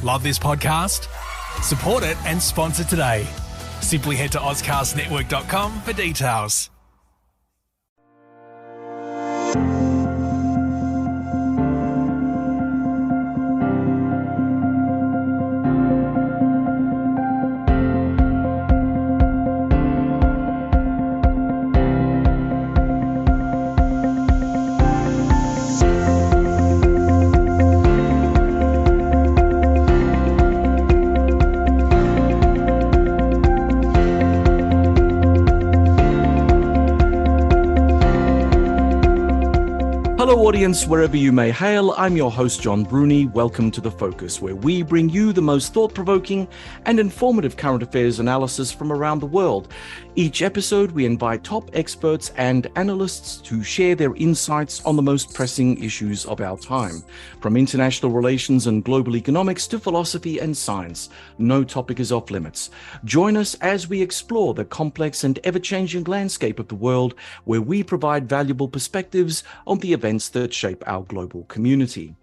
Love this podcast? Support it and sponsor today. Simply head to ozcastnetwork.com for details. Hello audience, wherever you may hail, I'm your host John Bruni. Welcome to The Focus, where we bring you the most thought-provoking and informative current affairs analysis from around the world. Each episode we invite top experts and analysts to share their insights on the most pressing issues of our time. From international relations and global economics to philosophy and science, no topic is off limits. Join us as we explore the complex and ever-changing landscape of the world, where we provide valuable perspectives on the events that shape our global community.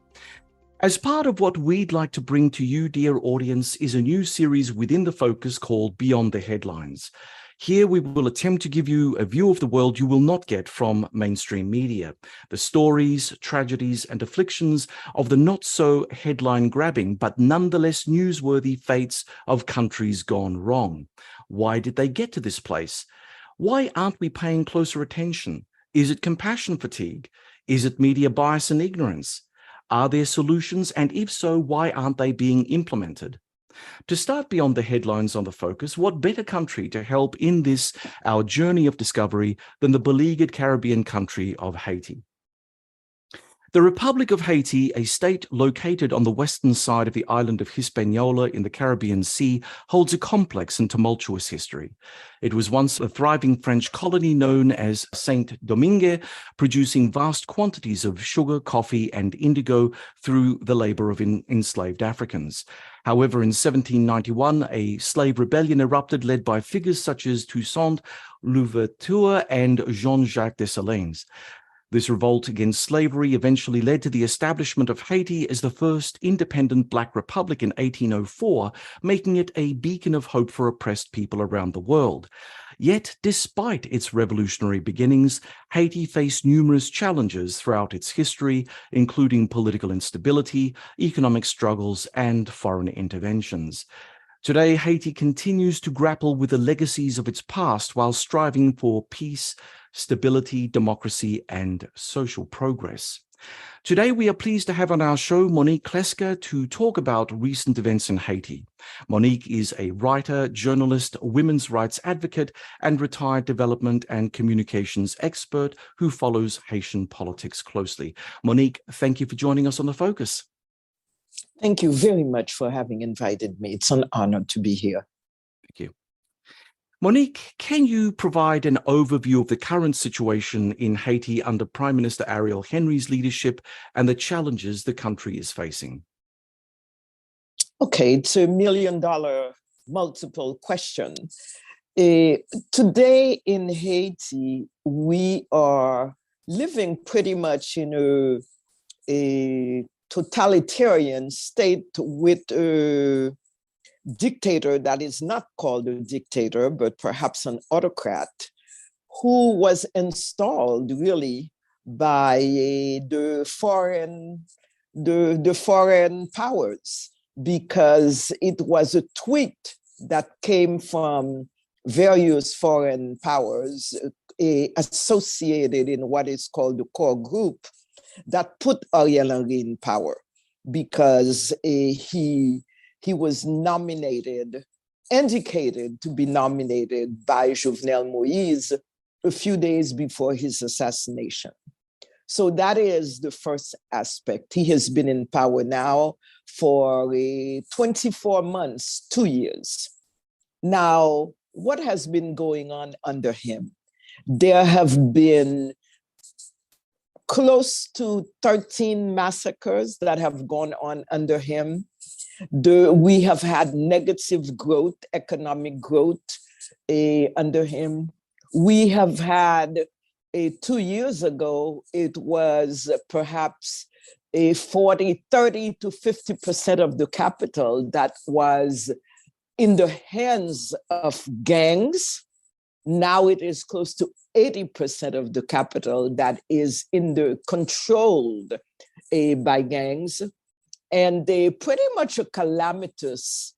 As part of what we'd like to bring to you, dear audience, is a new series within The Focus called Beyond the Headlines. Here we will attempt to give you a view of the world you will not get from mainstream media. The stories, tragedies, and afflictions of the not-so-headline-grabbing but nonetheless newsworthy fates of countries gone wrong. Why did they get to this place? Why aren't we paying closer attention? Is it compassion fatigue? Is it media bias and ignorance? Are there solutions? And if so, why aren't they being implemented? To start beyond the headlines on The Focus, what better country to help in this, our journey of discovery, than the beleaguered Caribbean country of Haiti? The Republic of Haiti, a state located on the western side of the island of Hispaniola in the Caribbean Sea, holds a complex and tumultuous history. It was once a thriving French colony known as Saint-Domingue, producing vast quantities of sugar, coffee, and indigo through the labor of enslaved Africans. However, in 1791, a slave rebellion erupted led by figures such as Toussaint Louverture and Jean-Jacques Dessalines. This revolt against slavery eventually led to the establishment of Haiti as the first independent Black republic in 1804, making it a beacon of hope for oppressed people around the world. Yet, despite its revolutionary beginnings, Haiti faced numerous challenges throughout its history, including political instability, economic struggles, and foreign interventions. Today, Haiti continues to grapple with the legacies of its past while striving for peace, stability, democracy, and social progress. Today, we are pleased to have on our show Monique Clesca to talk about recent events in Haiti. Monique is a writer, journalist, women's rights advocate, and retired development and communications expert who follows Haitian politics closely. Monique, thank you for joining us on The Focus. Thank you very much for having invited me. It's an honor to be here. Thank you. Monique, can you provide an overview of the current situation in Haiti under Prime Minister Ariel Henry's leadership and the challenges the country is facing? Okay, it's $1 million multiple question. Today in Haiti, we are living pretty much in a totalitarian state with a dictator that is not called a dictator, but perhaps an autocrat, who was installed really by the foreign powers, because it was a tweet that came from various foreign powers associated in what is called the core group that put Ariel Henry in power, because he was indicated to be nominated by Jovenel Moïse a few days before his assassination. So that is the first aspect. He has been in power now for 24 months, 2 years. Now, what has been going on under him? There have been close to 13 massacres that have gone on under him. We have had negative growth, economic growth under him. We have had 2 years ago, it was perhaps a 30 to 50% of the capital that was in the hands of gangs. Now it is close to 80% of the capital that is controlled by gangs. And they pretty much a calamitous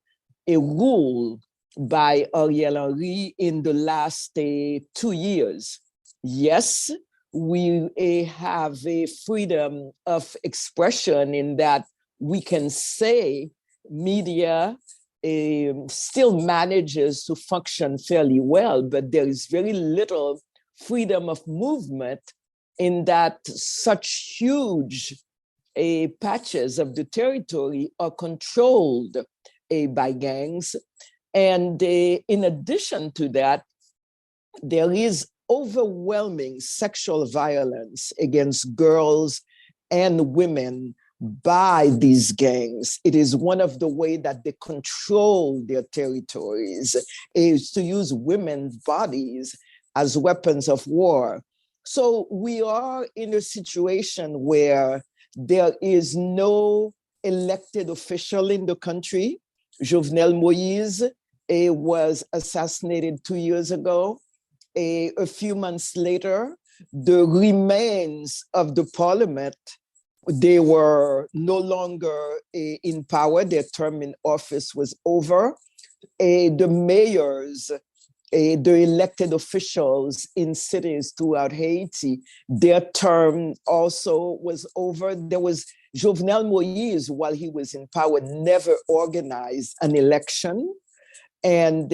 rule by Ariel Henry in the last 2 years. Yes, we have a freedom of expression in that we can say media still manages to function fairly well, but there is very little freedom of movement in that such huge patches of the territory are controlled by gangs. And in addition to that, there is overwhelming sexual violence against girls and women by these gangs. It is one of the ways that they control their territories, is to use women's bodies as weapons of war. So we are in a situation where there is no elected official in the country. Jovenel Moïse was assassinated 2 years ago. A few months later, the remains of the parliament, they were no longer in power. Their term in office was over. The mayors, the elected officials in cities throughout Haiti, their term also was over. There was Jovenel Moïse, while he was in power, never organized an election. And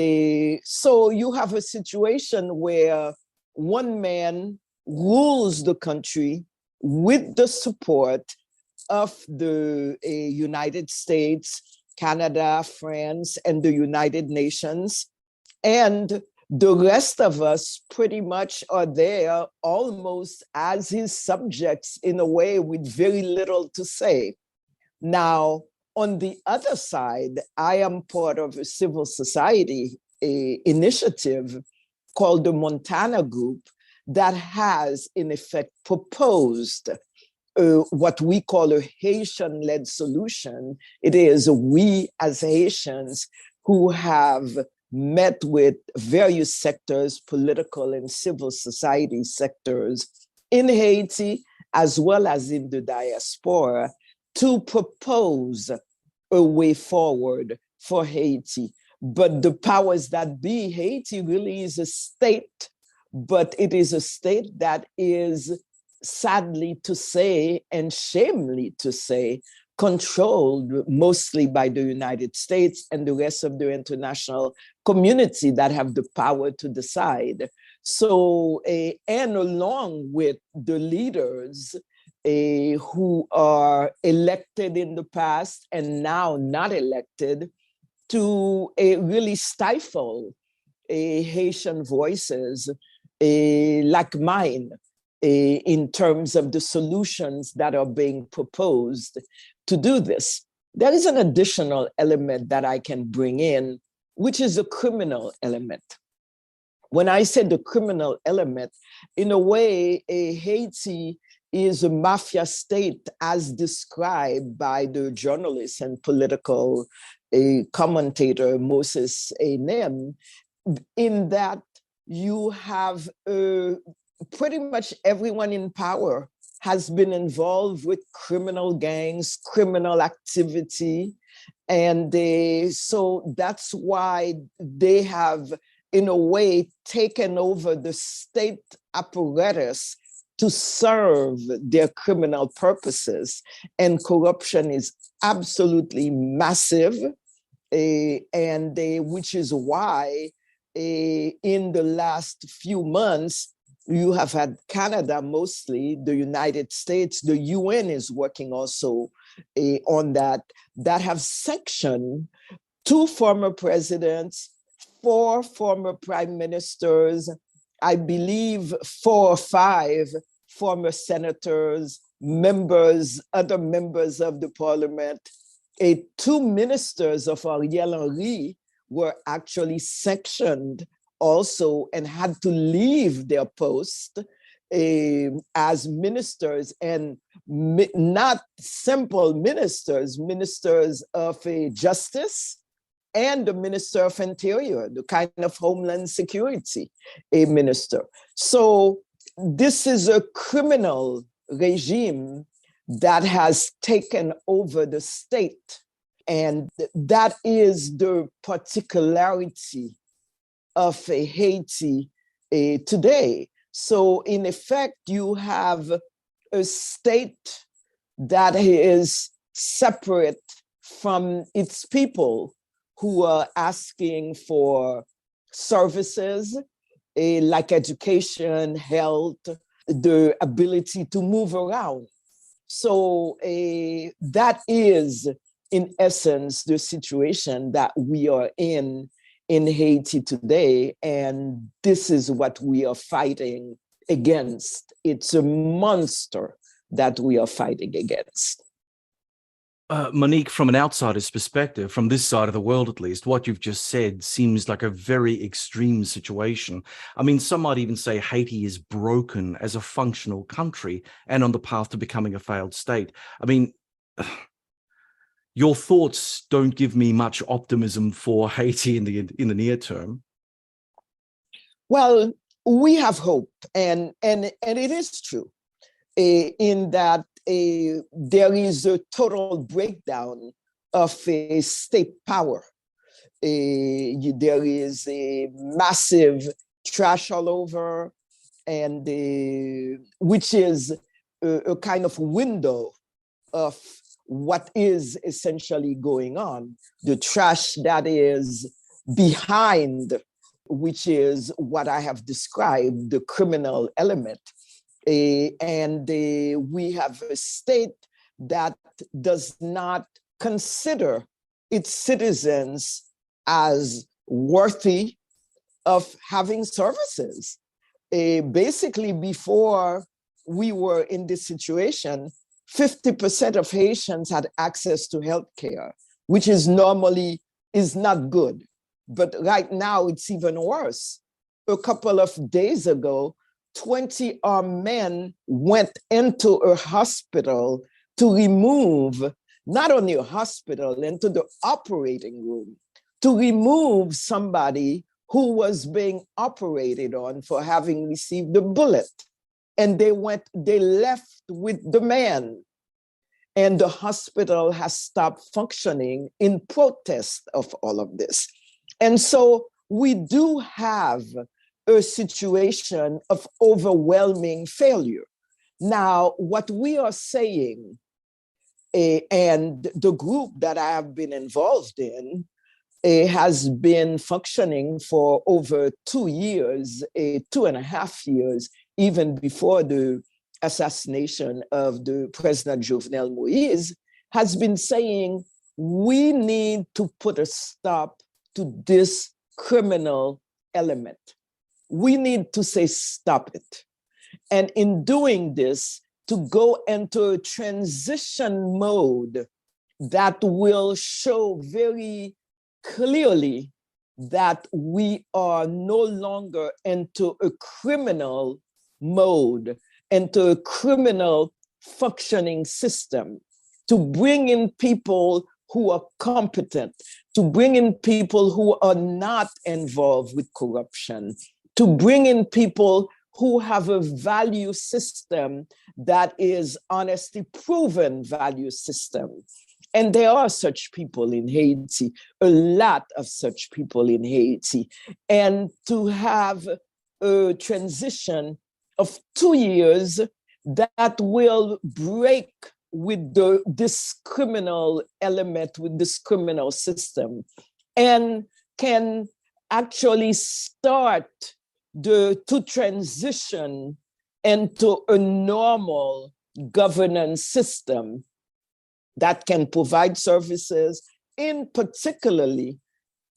so you have a situation where one man rules the country with the support of the United States, Canada, France, and the United Nations. And the rest of us pretty much are there almost as his subjects in a way with very little to say. Now, on the other side, I am part of a civil society initiative called the Montana Group that has, in effect, proposed what we call a Haitian-led solution. It is we as Haitians who have met with various sectors, political and civil society sectors in Haiti, as well as in the diaspora, to propose a way forward for Haiti. But the powers that be, Haiti really is a state, but it is a state that is, sadly to say and shamefully to say, controlled mostly by the United States and the rest of the international community that have the power to decide. So, and along with the leaders who are elected in the past and now not elected, to really stifle Haitian voices like mine in terms of the solutions that are being proposed to do this. There is an additional element that I can bring in, which is a criminal element. When I say the criminal element, in a way, Haiti is a mafia state as described by the journalist and political commentator Moses Nem, in that you have pretty much everyone in power has been involved with criminal gangs, criminal activity. And so that's why they have, in a way, taken over the state apparatus to serve their criminal purposes. And corruption is absolutely massive, and which is why in the last few months, you have had Canada mostly, the United States, the UN is working also on that have sanctioned 2 former presidents, 4 former prime ministers, I believe 4 or 5 former senators, members, other members of the parliament. 2 ministers of Ariel Henry were actually sanctioned also and had to leave their post. as ministers, and not simple ministers, ministers of justice, and the Minister of Interior, the kind of Homeland Security, a minister. So this is a criminal regime that has taken over the state. And that is the particularity of Haiti today. So in effect, you have a state that is separate from its people, who are asking for services like education, health, the ability to move around. So that is, in essence, the situation that we are in Haiti today. And this is what we are fighting against. It's a monster that we are fighting against. Monique, from an outsider's perspective, from this side of the world at least, what you've just said seems like a very extreme situation. I mean, some might even say Haiti is broken as a functional country and on the path to becoming a failed state. I mean, your thoughts don't give me much optimism for Haiti in the near term. Well, we have hope, and it is true in that there is a total breakdown of state power. There is a massive trash all over, and which is a kind of window of what is essentially going on. The trash that is behind, which is what I have described, the criminal element. And we have a state that does not consider its citizens as worthy of having services. Basically, before we were in this situation, 50% of Haitians had access to healthcare, which is normally is not good. But right now, it's even worse. A couple of days ago, 20 armed men went into a hospital to remove, not only a hospital, into the operating room, to remove somebody who was being operated on for having received a bullet. And they left with the man. And the hospital has stopped functioning in protest of all of this. And so we do have a situation of overwhelming failure. Now, what we are saying, and the group that I have been involved in, has been functioning for over 2 years, 2.5 years, even before the assassination of the President Jovenel Moïse, has been saying we need to put a stop to this criminal element. We need to say stop it. And in doing this, to go into a transition mode that will show very clearly that we are no longer into a criminal mode, into a criminal functioning system, to bring in people who are competent, to bring in people who are not involved with corruption, to bring in people who have a value system that is honestly proven value system. And there are such people in Haiti, a lot of such people in Haiti. And to have a transition of 2 years that will break with this criminal element, with this criminal system, and can actually start to transition into a normal governance system that can provide services, in particularly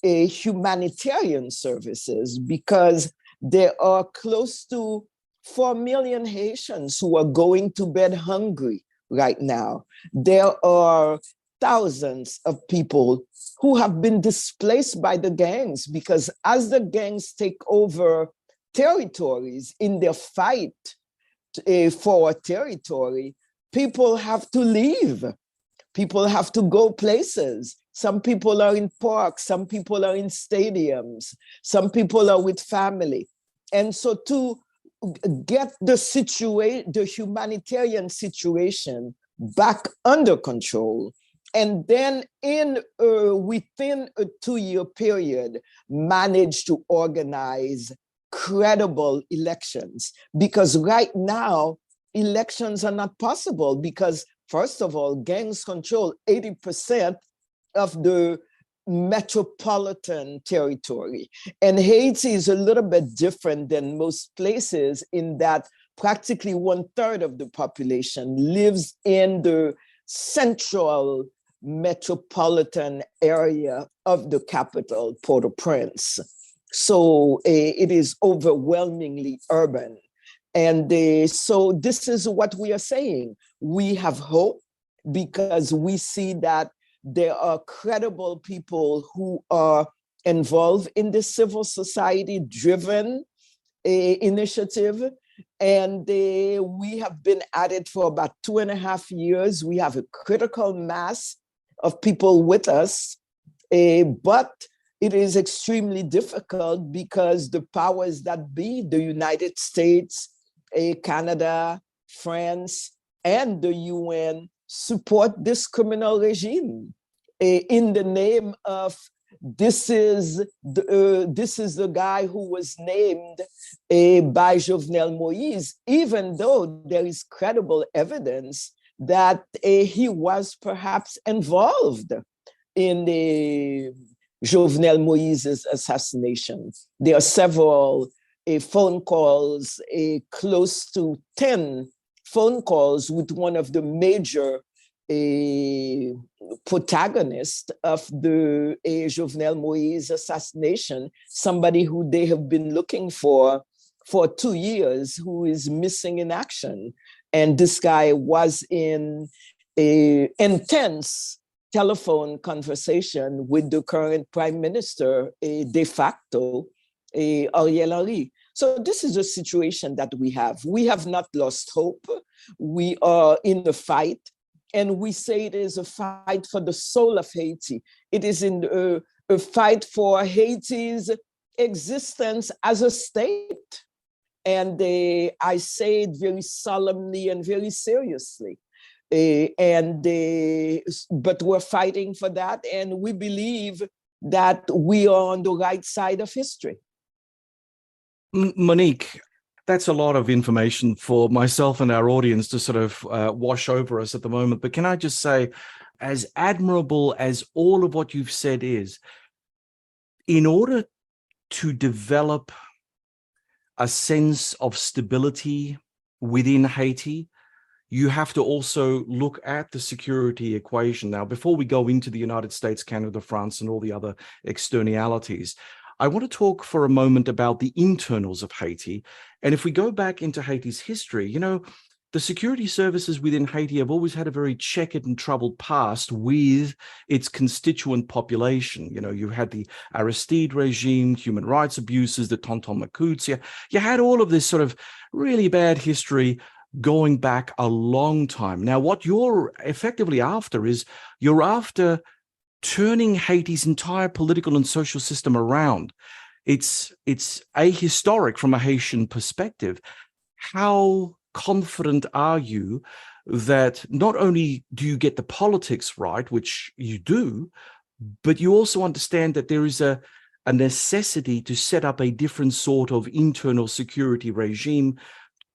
humanitarian services, because there are close to 4 million Haitians who are going to bed hungry right now. There are thousands of people who have been displaced by the gangs, because as the gangs take over territories in their fight for a territory, people have to leave. People have to go places. Some people are in parks, some people are in stadiums, some people are with family. And so to get the humanitarian situation back under control, and then within a 2-year period, manage to organize credible elections. Because right now, elections are not possible because, first of all, gangs control 80% of the metropolitan territory. And Haiti is a little bit different than most places in that practically 1/3 of the population lives in the central metropolitan area of the capital, Port-au-Prince. So it is overwhelmingly urban. And so this is what we are saying. We have hope because we see that there are credible people who are involved in the civil society driven initiative. And we have been at it for about 2.5 years. We have a critical mass of people with us, but it is extremely difficult because the powers that be, the United States, Canada, France, and the UN support this criminal regime in the name of this is the guy who was named by Jovenel Moïse, even though there is credible evidence that he was perhaps involved in the Jovenel Moïse's assassination. There are several phone calls, close to 10 phone calls with one of the major protagonists of the Jovenel Moïse assassination, somebody who they have been looking for 2 years, who is missing in action. And this guy was in an intense telephone conversation with the current prime minister, de facto, Ariel Henry. So this is a situation that we have. We have not lost hope. We are in the fight. And we say it is a fight for the soul of Haiti. It is in a fight for Haiti's existence as a state. And I say it very solemnly and very seriously. But we're fighting for that. And we believe that we are on the right side of history. Monique, that's a lot of information for myself and our audience to sort of wash over us at the moment. But can I just say, as admirable as all of what you've said is, in order to develop a sense of stability within Haiti, you have to also look at the security equation. Now, before we go into the United States, Canada, France, and all the other externalities, I want to talk for a moment about the internals of Haiti. And if we go back into Haiti's history, you know, the security services within Haiti have always had a very checkered and troubled past with its constituent population. You know, you had the Aristide regime, human rights abuses, the Tonton Macoutes. You had all of this sort of really bad history going back a long time. Now, what you're effectively after is you're after turning Haiti's entire political and social system around. It's ahistoric from a Haitian perspective. How confident are you that not only do you get the politics right, which you do, but you also understand that there is a necessity to set up a different sort of internal security regime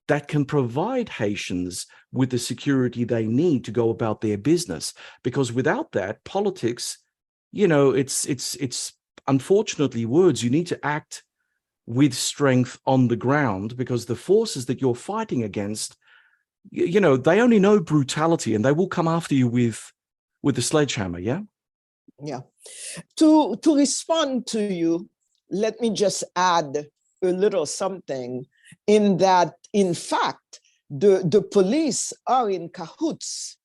that can provide Haitians with the security they need to go about their business? Because without that, politics, you know, it's unfortunately words. You need to act with strength on the ground, because the forces that you're fighting against, you know, they only know brutality, and they will come after you with the sledgehammer. Yeah. Yeah. To respond to you, let me just add a little something, in that, in fact, the police are in cahoots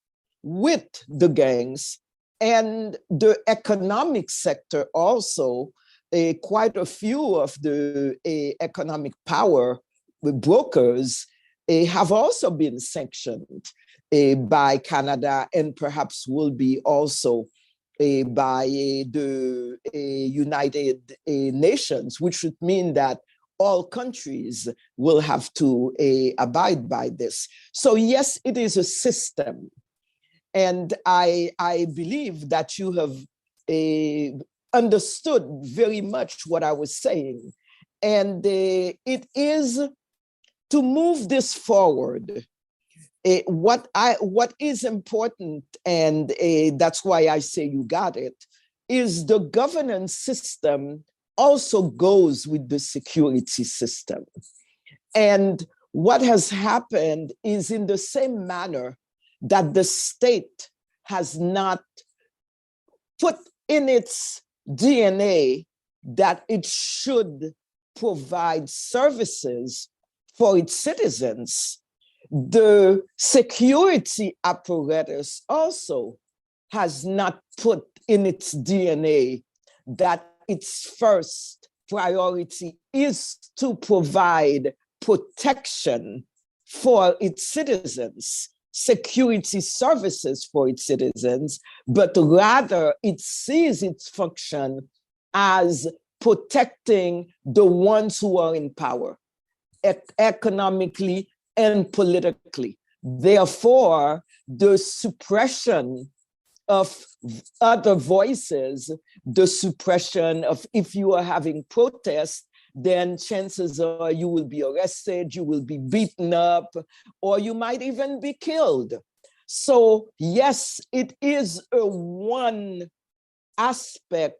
with the gangs, and the economic sector also. Quite a few of the economic power brokers have also been sanctioned by Canada and perhaps will be also by the United Nations, which would mean that all countries will have to abide by this. So yes, it is a system. And I believe that you have understood very much what I was saying. And it is to move this forward. What is important, and that's why I say you got it, is the governance system also goes with the security system. And what has happened is in the same manner that the state has not put in its DNA that it should provide services for its citizens, the security apparatus also has not put in its DNA that its first priority is to provide protection for its citizens, security services for its citizens, but rather it sees its function as protecting the ones who are in power, economically and politically. Therefore, the suppression of other voices, the suppression of, if you are having protests, then chances are you will be arrested, you will be beaten up, or you might even be killed. So yes, it is a one aspect,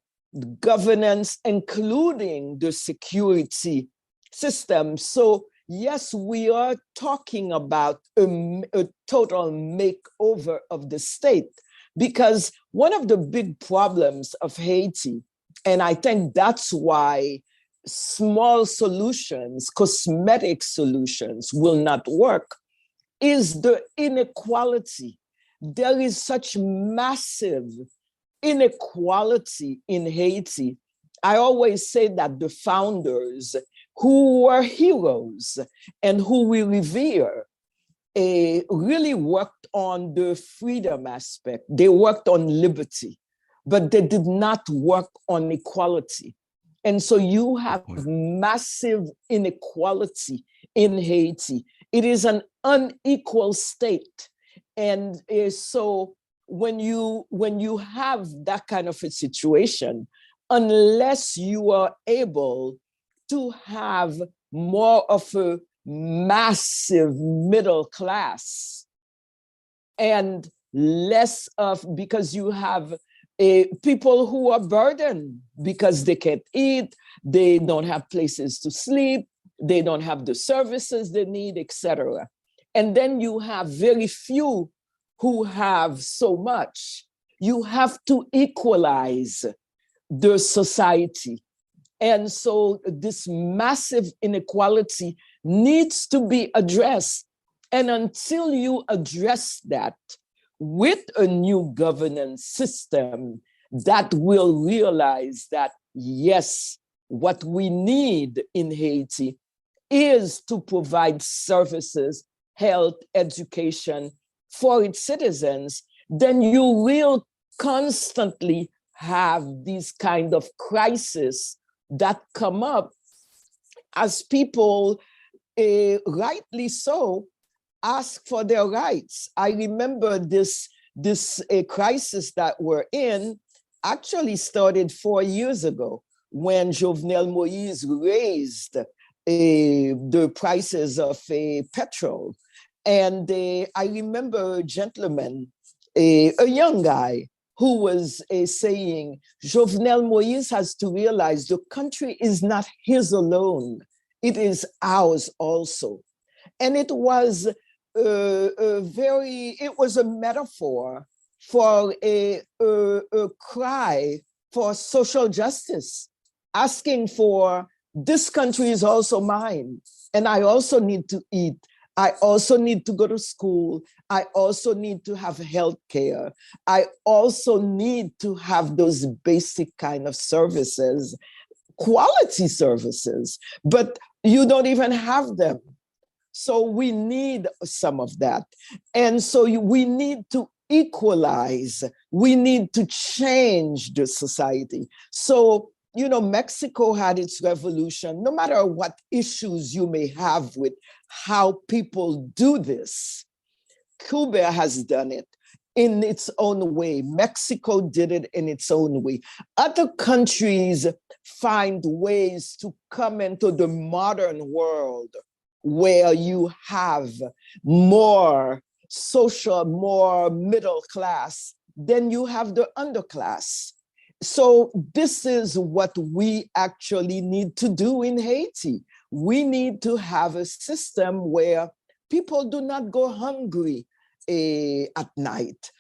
governance, including the security system. So yes, we are talking about a total makeover of the state, because one of the big problems of Haiti, and I think that's why small solutions, cosmetic solutions will not work, is the inequality. There is such massive inequality in Haiti. I always say that the founders, who were heroes and who we revere, really worked on the freedom aspect. They worked on liberty, but they did not work on equality. And so you have massive inequality in Haiti. It is an unequal state. And so when you have that kind of a situation, unless you are able to have more of a massive middle class and less of, because you have people who are burdened because they can't eat, they don't have places to sleep, they don't have the services they need, etc. And then you have very few who have so much. You have to equalize the society. And so this massive inequality needs to be addressed. And until you address that with a new governance system that will realize that, yes, what we need in Haiti is to provide services, health, education for its citizens, then you will constantly have these kind of crises that come up as people, rightly so, ask for their rights. I remember this crisis that we're in actually started 4 years ago when Jovenel Moïse raised the prices of petrol. And I remember a gentleman, a young guy, who was saying, Jovenel Moïse has to realize the country is not his alone. It is ours also. And it was it was a metaphor for a cry for social justice, asking for, this country is also mine, and I also need to eat. I also need to go to school. I also need to have health care. I also need to have those basic kind of services, quality services, but you don't even have them. So we need some of that. And so we need to equalize, we need to change the society. So, Mexico had its revolution. No matter what issues you may have with how people do this, Cuba has done it in its own way. Mexico did it in its own way. Other countries find ways to come into the modern world where you have more social, more middle class, then you have the underclass. So this is what we actually need to do in Haiti. We need to have a system where people do not go hungry at night.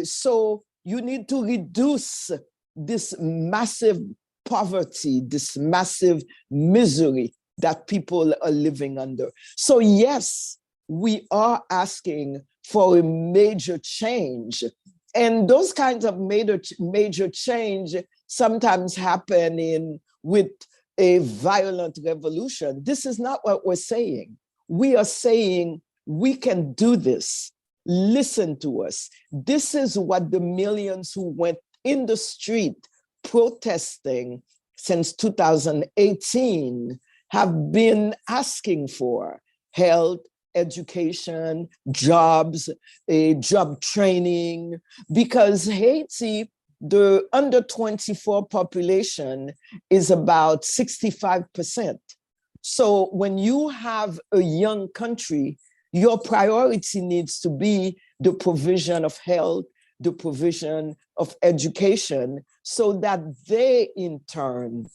So you need to reduce this massive poverty, this massive misery that people are living under. So yes, we are asking for a major change. And those kinds of major change sometimes happen with a violent revolution. This is not what we're saying. We are saying we can do this. Listen to us. This is what the millions who went in the street protesting since 2018 have been asking for: health, education, jobs, job training, because Haiti, the under 24 population is about 65%. So when you have a young country, your priority needs to be the provision of health, the provision of education, so that they in turn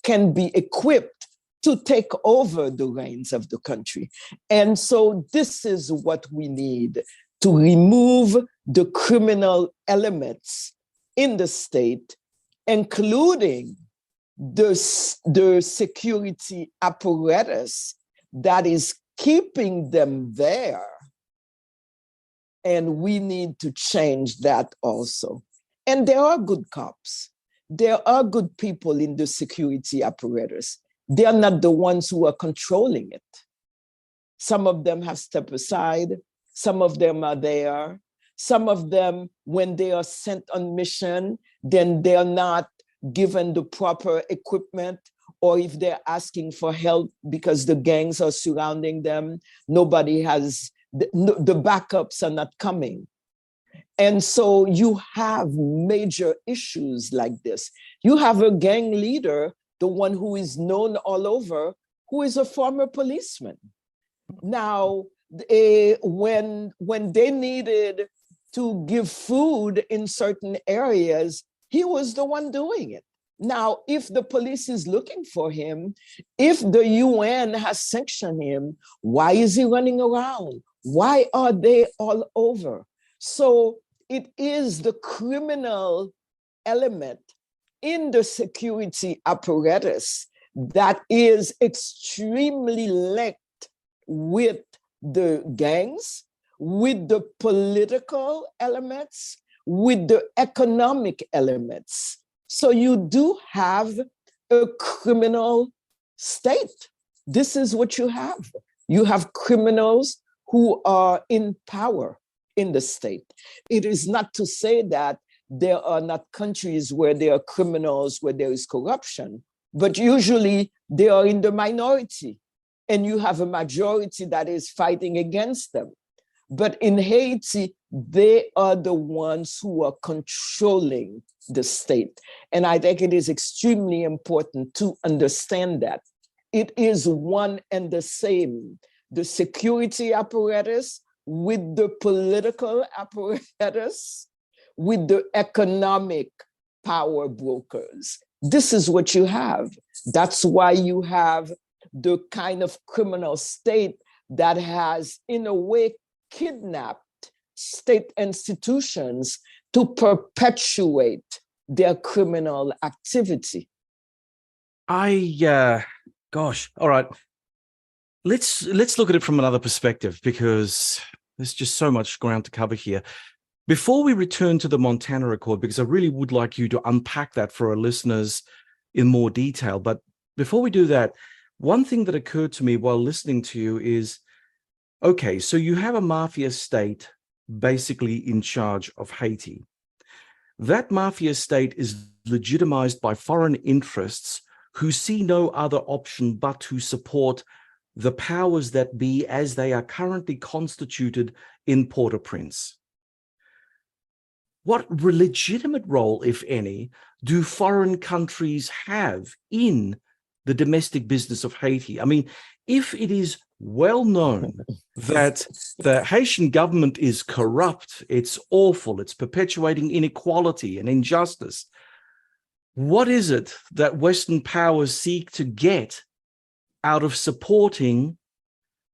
can be equipped to take over the reins of the country. And so this is what we need: to remove the criminal elements in the state, including the security apparatus that is keeping them there. And we need to change that also. And there are good cops. There are good people in the security apparatus. They are not the ones who are controlling it. Some of them have stepped aside. Some of them are there. Some of them, when they are sent on mission, then they are not given the proper equipment, or if they're asking for help because the gangs are surrounding them, nobody has, the backups are not coming. And so you have major issues like this. You have a gang leader, the one who is known all over, who is a former policeman. Now, when they needed to give food in certain areas, he was the one doing it. Now, if the police is looking for him, if the UN has sanctioned him, why is he running around? Why are they all over? So it is the criminal element in the security apparatus that is extremely linked with the gangs, with the political elements, with the economic elements. So you do have a criminal state. This is what you have. You have criminals who are in power in the state. It is not to say that there are not countries where there are criminals, where there is corruption, but usually they are in the minority, and you have a majority that is fighting against them. But in Haiti, they are the ones who are controlling the state. And I think it is extremely important to understand that. It is one and the same. The security apparatus with the political apparatus, with the economic power brokers. This is what you have. That's why you have the kind of criminal state that has, in a way, kidnapped state institutions to perpetuate their criminal activity. Gosh, all right. Let's look at it from another perspective, because there's just so much ground to cover here. Before we return to the Montana Accord, because I really would like you to unpack that for our listeners in more detail. But before we do that, one thing that occurred to me while listening to you is, okay, so you have a mafia state basically in charge of Haiti. That mafia state is legitimized by foreign interests who see no other option but to support the powers that be as they are currently constituted in Port-au-Prince. What legitimate role, if any, do foreign countries have in the domestic business of Haiti? I mean, if it is well known that the Haitian government is corrupt, it's awful, it's perpetuating inequality and injustice, what is it that Western powers seek to get out of supporting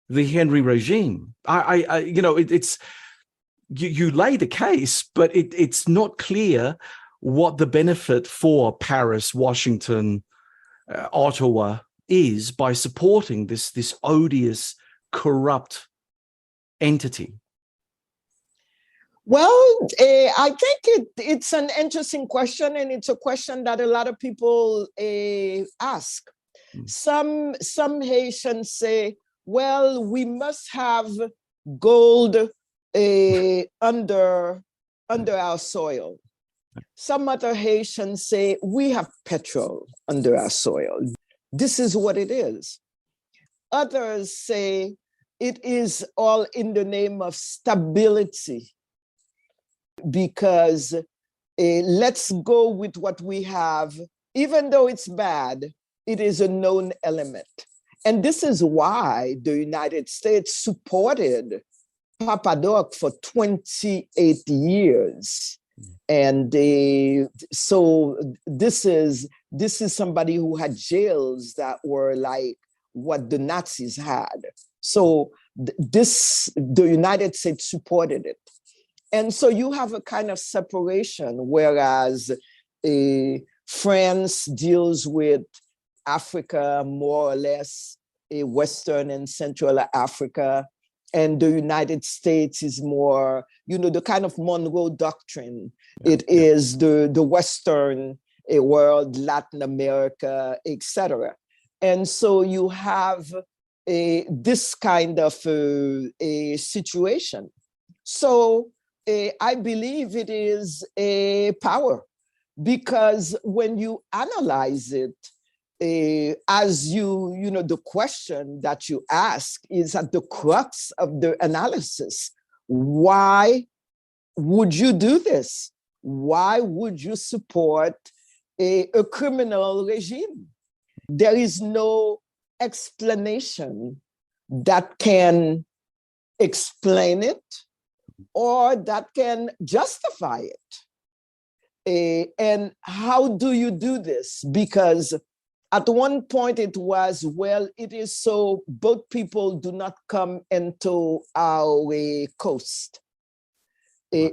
the Henry regime? You lay the case, but it's not clear what the benefit for Paris, Washington, Ottawa is by supporting this odious, corrupt entity. Well, I think it's an interesting question, and it's a question that a lot of people ask. Some Haitians say, well, we must have gold under our soil. Some other Haitians say, we have petrol under our soil. This is what it is. Others say it is all in the name of stability, because let's go with what we have. Even though it's bad, it is a known element. And this is why the United States supported Papa Doc for 28 years. And so this is somebody who had jails that were like what the Nazis had. So the United States supported it. And so you have a kind of separation, whereas France deals with Africa, more or less, Western and Central Africa, and the United States is more, the kind of Monroe Doctrine. It is the Western world, Latin America, etc. And so you have this kind of a situation. So I believe it is a power, because when you analyze it, as the question that you ask is at the crux of the analysis. Why would you do this? Why would you support a criminal regime? There is no explanation that can explain it or that can justify it. And how do you do this? Because at one point it was, well, it is so both people do not come into our coast.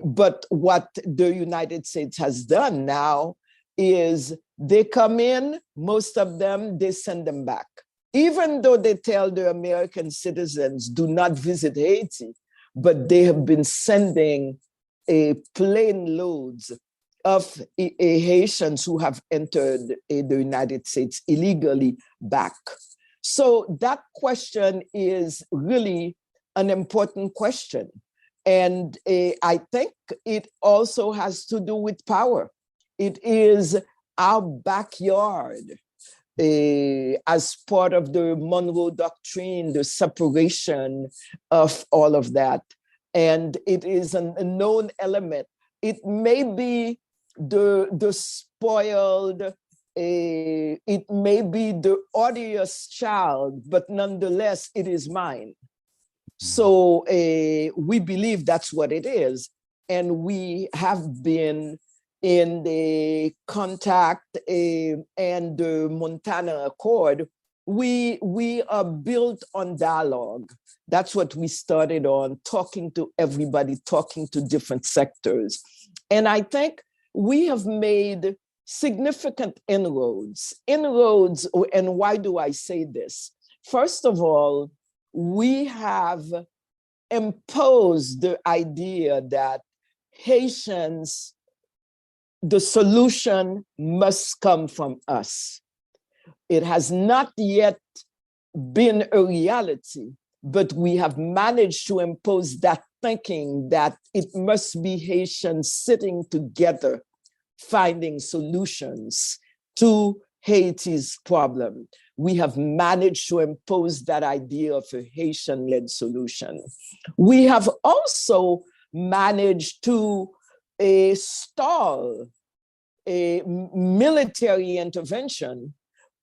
But what the United States has done now is they come in, most of them, they send them back. Even though they tell the American citizens, do not visit Haiti, but they have been sending plane loads of Haitians who have entered the United States illegally back. So that question is really an important question. And I think it also has to do with power. It is our backyard as part of the Monroe Doctrine, the separation of all of that. And it is a known element. It may be the spoiled, it may be the odious child, but nonetheless, it is mine. So we believe that's what it is. And we have been in the contact and the Montana Accord. We are built on dialogue. That's what we started on, talking to everybody, talking to different sectors. And I think we have made significant inroads. And why do I say this? First of all, we have imposed the idea that Haitians, the solution must come from us. It has not yet been a reality, but we have managed to impose that thinking that it must be Haitians sitting together, finding solutions to Haiti's problem. We have managed to impose that idea of a Haitian-led solution. We have also managed to stall a military intervention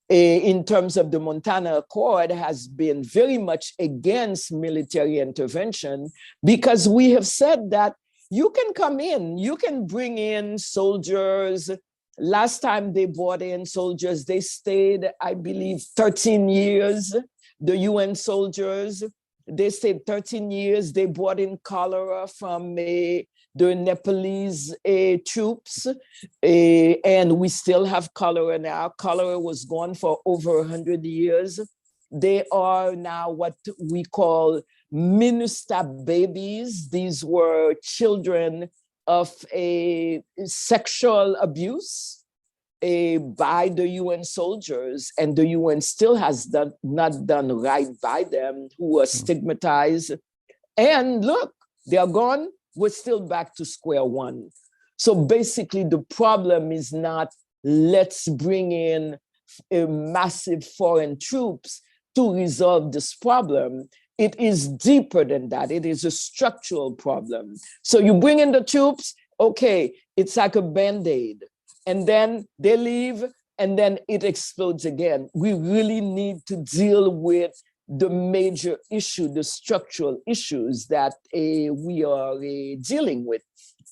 in terms of the Montana Accord has been very much against military intervention, because we have said that you can come in, you can bring in soldiers. Last time they brought in soldiers, they stayed, I believe, 13 years, the UN soldiers. They stayed 13 years. They brought in cholera from the Nepalese troops, and we still have cholera now. Cholera was gone for over 100 years. They are now what we call MINUSTAB babies. These were children of a sexual abuse by the UN soldiers, and the UN still has not done right by them, who are stigmatized. And look, they are gone. We're still back to square one. So basically, the problem is not let's bring in massive foreign troops to resolve this problem. It is deeper than that. It is a structural problem. So you bring in the troops, okay, it's like a Band-Aid. And then they leave, and then it explodes again. We really need to deal with the major issue, the structural issues that we are dealing with.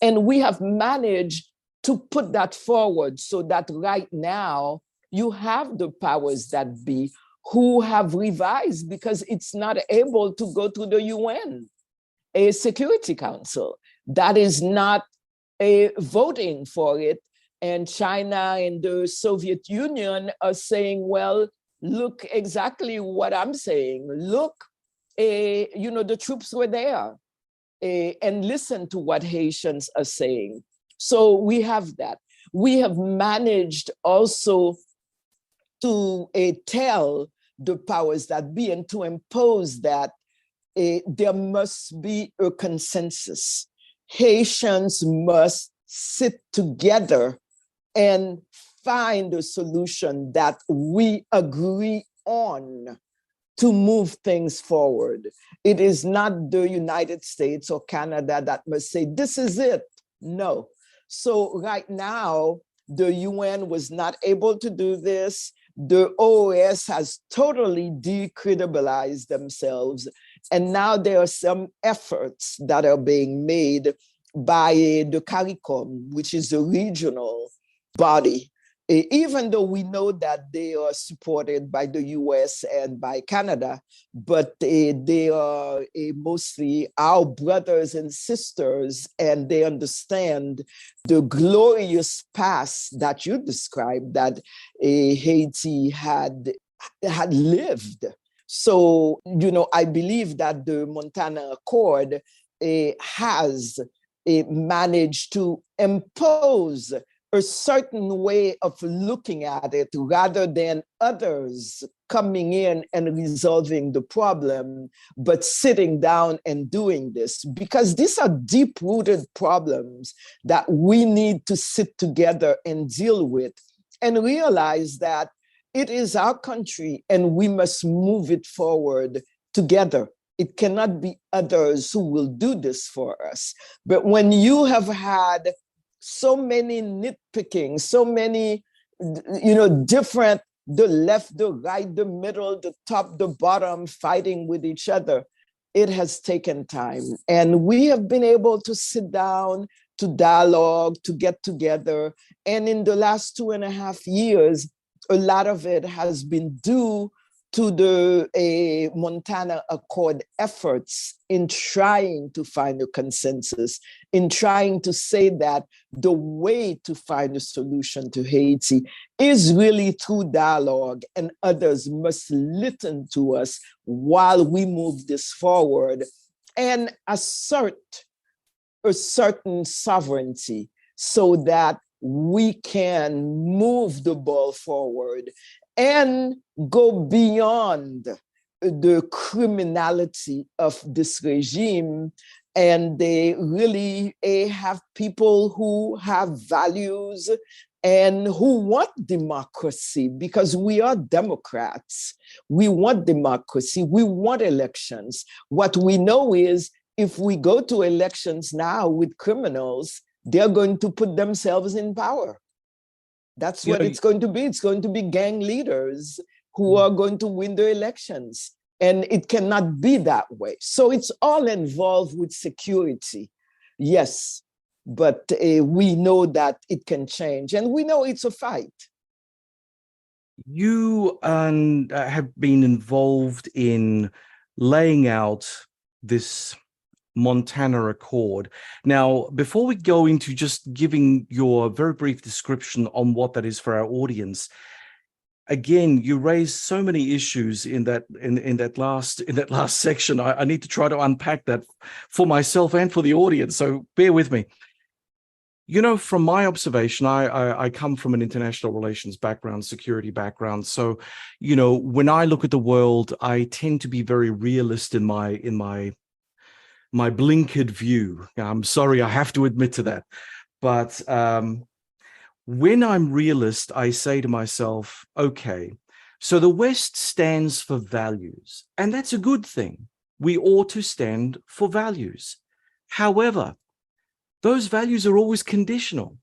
And we have managed to put that forward so that right now you have the powers that be who have revised, because it's not able to go to the UN, a Security Council. That is not voting for it. And China and the Soviet Union are saying, well, look exactly what I'm saying. Look, the troops were there, and listen to what Haitians are saying. So we have that. We have managed also to tell the powers that be and to impose that there must be a consensus. Haitians must sit together and find a solution that we agree on to move things forward. It is not the United States or Canada that must say, this is it. No. So right now, the UN was not able to do this. The OAS has totally decredibilized themselves. And now there are some efforts that are being made by the CARICOM, which is a regional body, even though we know that they are supported by the US and by Canada, but they are mostly our brothers and sisters, and they understand the glorious past that you described that Haiti had lived. So, I believe that the Montana Accord has managed to impose a certain way of looking at it rather than others coming in and resolving the problem, but sitting down and doing this, because these are deep-rooted problems that we need to sit together and deal with and realize that it is our country and we must move it forward together. It cannot be others who will do this for us. But when you have had so many nitpicking, so many, different, the left, the right, the middle, the top, the bottom, fighting with each other, it has taken time. And we have been able to sit down, to dialogue, to get together. And in the last 2.5 years, a lot of it has been due to the Montana Accord efforts in trying to find a consensus, in trying to say that the way to find a solution to Haiti is really through dialogue, and others must listen to us while we move this forward and assert a certain sovereignty so that we can move the ball forward and go beyond the criminality of this regime. And they really have people who have values and who want democracy, because we are Democrats. We want democracy. We want elections. What we know is if we go to elections now with criminals, they're going to put themselves in power. That's what it's going to be. It's going to be gang leaders who are going to win the elections. And it cannot be that way. So it's all involved with security. Yes, but we know that it can change, and we know it's a fight. You have been involved in laying out this Montana Accord. Now, before we go into just giving your very brief description on what that is for our audience, again, you raised so many issues in that last section. I need to try to unpack that for myself and for the audience. So bear with me. You know, from my observation, I come from an international relations background, security background. So, you know, when I look at the world, I tend to be very realist in my blinkered view. I'm sorry, I have to admit to that. But when I'm realist, I say to myself, okay, so the West stands for values, and that's a good thing. We ought to stand for values. However, those values are always conditional.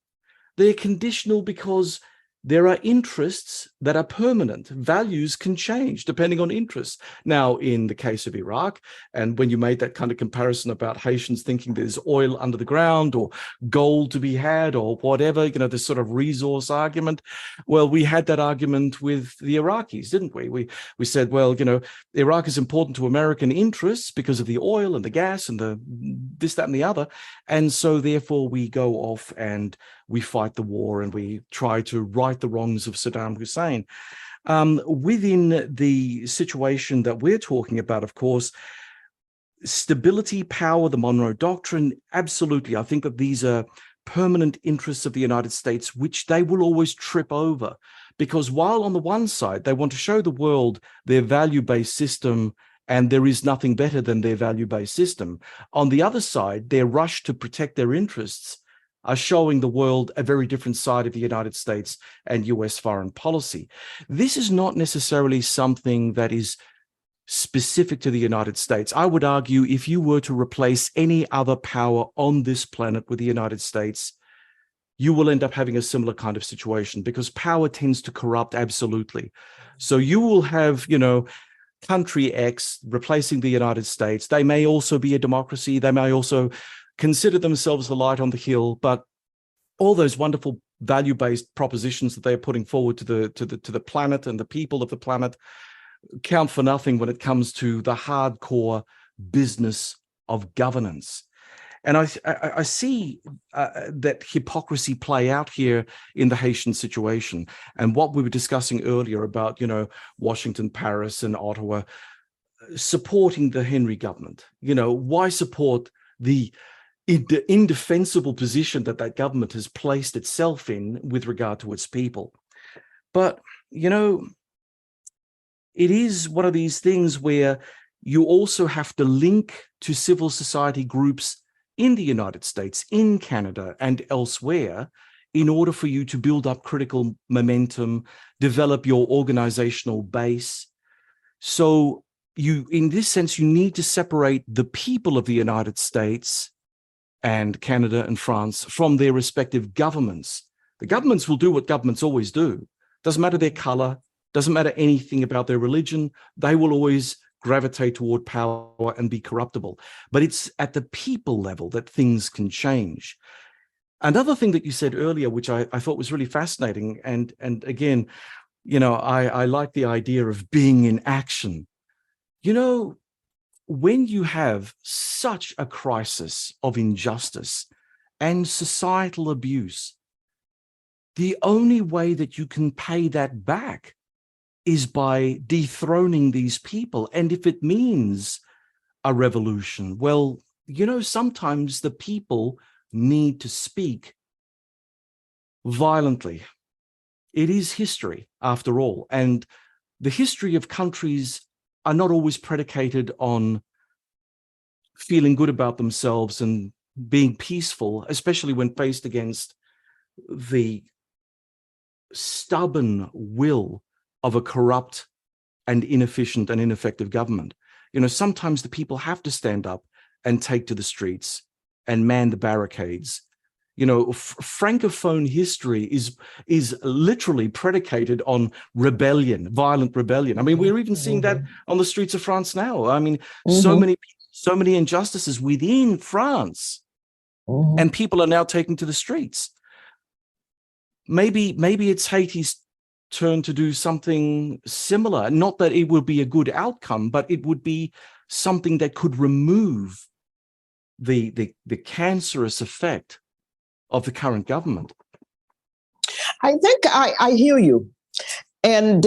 They're conditional because there are interests that are permanent. Values can change depending on interests. Now, in the case of Iraq, and when you made that kind of comparison about Haitians thinking there's oil under the ground or gold to be had or whatever, you know, this sort of resource argument, well, we had that argument with the Iraqis, didn't we? We said, well, you know, Iraq is important to American interests because of the oil and the gas and the this, that, and the other. And so therefore we go off and we fight the war and we try to right the wrongs of Saddam Hussein. Within the situation that we're talking about, of course, stability, power, the Monroe Doctrine, absolutely. I think that these are permanent interests of the United States, which they will always trip over. Because while on the one side, they want to show the world their value-based system and there is nothing better than their value-based system, on the other side, their rush to protect their interests are showing the world a very different side of the United States and US foreign policy. This is not necessarily something that is specific to the United States. I would argue if you were to replace any other power on this planet with the United States, you will end up having a similar kind of situation because power tends to corrupt absolutely. So you will have, you know, country X replacing the United States. They may also be a democracy. They may also consider themselves the light on the hill, but all those wonderful value-based propositions that they're putting forward to the planet and the people of the planet count for nothing when it comes to the hardcore business of governance. And I see that hypocrisy play out here in the Haitian situation. And what we were discussing earlier about, you know, Washington, Paris, and Ottawa supporting the Henry government. You know, why support the indefensible position that that government has placed itself in with regard to its people? But, you know, it is one of these things where you also have to link to civil society groups in the United States, in Canada, and elsewhere in order for you to build up critical momentum, develop your organizational base. So you, in this sense, you need to separate the people of the United States and Canada and France from their respective governments. The governments will do what governments always do. Doesn't matter their color, doesn't matter anything about their religion. They will always gravitate toward power and be corruptible. But it's at the people level that things can change. Another thing that you said earlier, which I thought was really fascinating, and again, you know, I like the idea of being in action. You know, when you have such a crisis of injustice and societal abuse, the only way that you can pay that back is by dethroning these people. And if it means a revolution, well, you know, sometimes the people need to speak violently. It is history, after all. And the history of countries are not always predicated on feeling good about themselves and being peaceful, especially when faced against the stubborn will of a corrupt and inefficient and ineffective government. You know, sometimes the people have to stand up and take to the streets and man the barricades. You know, Francophone history is literally predicated on rebellion, violent rebellion. I mean, we're even seeing that on the streets of France now. I mean, so many injustices within France, and people are now taking to the streets. Maybe it's Haiti's turn to do something similar. Not that it would be a good outcome, but it would be something that could remove the cancerous effect of the current government. I think I hear you. And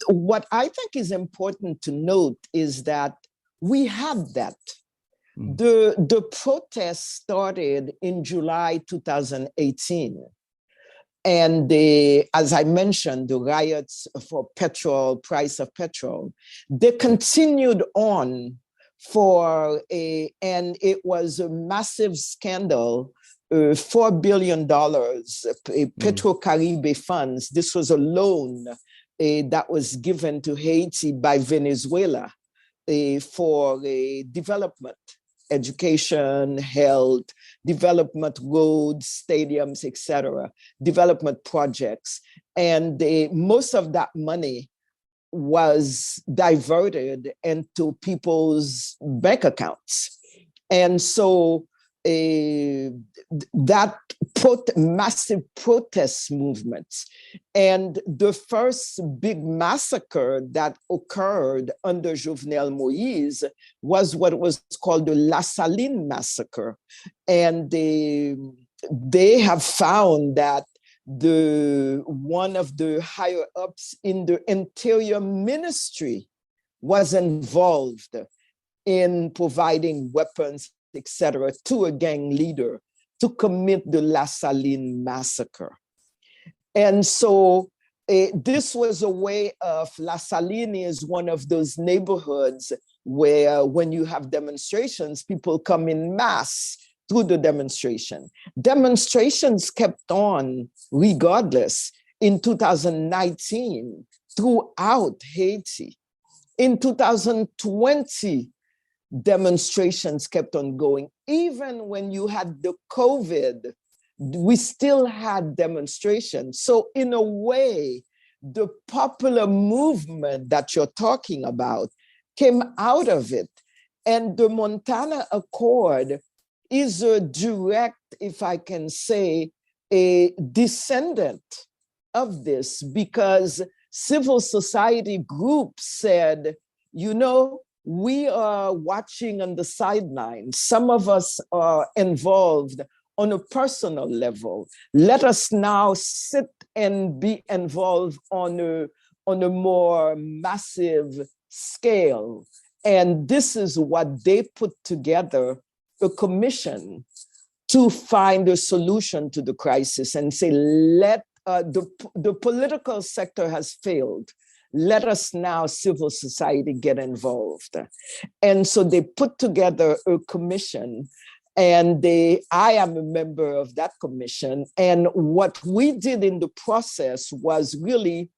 what I think is important to note is that we have that. The protest started in July 2018. And as I mentioned, the riots for petrol, price of petrol, they continued on and it was a massive scandal. $4 billion Petro-Caribe funds. This was a loan that was given to Haiti by Venezuela for development, education, health, development, roads, stadiums, etc., development projects. And most of that money was diverted into people's bank accounts. And so that massive protest movements. And the first big massacre that occurred under Jovenel Moïse was what was called the La Saline massacre. And they have found that one of the higher ups in the Interior Ministry was involved in providing weapons, etc., to a gang leader to commit the La Saline massacre. And so this was a way of, La Saline is one of those neighborhoods where when you have demonstrations, people come in mass through the demonstration. Demonstrations kept on regardless in 2019 throughout Haiti. In 2020, demonstrations kept on going. Even when you had the COVID, we still had demonstrations. So in a way, the popular movement that you're talking about came out of it. And the Montana Accord is a direct, if I can say, a descendant of this, because civil society groups said, you know, we are watching on the sidelines. Some of us are involved on a personal level. Let us now sit and be involved on a more massive scale. And this is what they put together, a commission to find a solution to the crisis and say, the political sector has failed. Let us now, civil society, get involved. And so they put together a commission, and I am a member of that commission. And what we did in the process was really,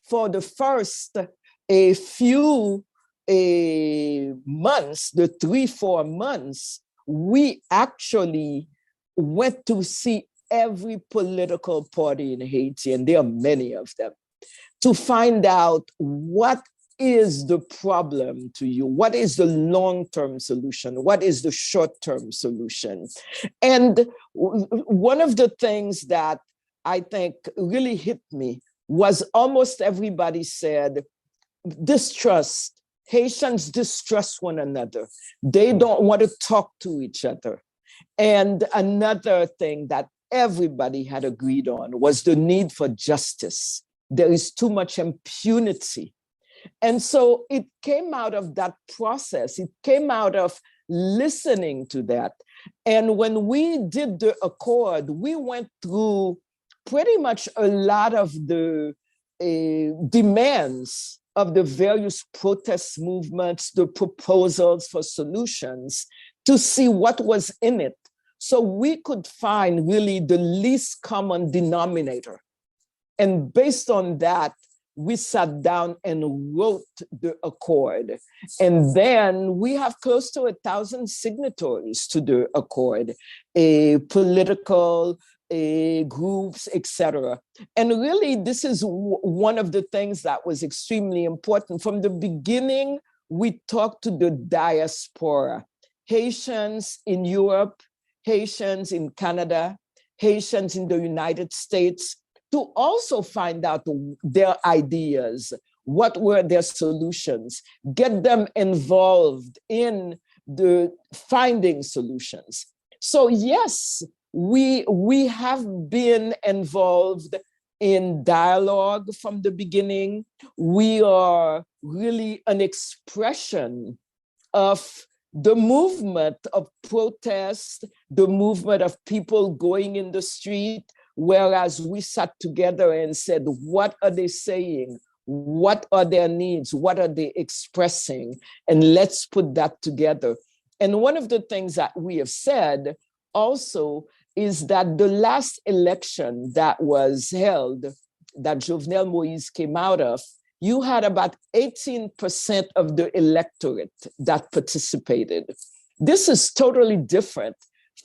for the first a few months, the 3-4 months, we actually went to see every political party in Haiti, and there are many of them, to find out what is the problem to you, what is the long-term solution, what is the short-term solution. And one of the things that I think really hit me was almost everybody said, distrust. Haitians distrust one another. They don't want to talk to each other. And another thing that everybody had agreed on was the need for justice. There is too much impunity. And so it came out of that process. It came out of listening to that. And when we did the accord, we went through pretty much a lot of the demands of the various protest movements, the proposals for solutions, to see what was in it. So we could find really the least common denominator. And based on that, we sat down and wrote the accord. And then we have close to 1,000 signatories to the accord, political groups, etc. And really, this is one of the things that was extremely important. From the beginning, we talked to the diaspora, Haitians in Europe, Haitians in Canada, Haitians in the United States, to also find out their ideas, what were their solutions, get them involved in the finding solutions. So yes, we have been involved in dialogue from the beginning. We are really an expression of the movement of protest, the movement of people going in the street, whereas we sat together and said, what are they saying? What are their needs? What are they expressing? And let's put that together. And one of the things that we have said also is that the last election that was held, that Jovenel Moïse came out of, you had about 18% of the electorate that participated. This is totally different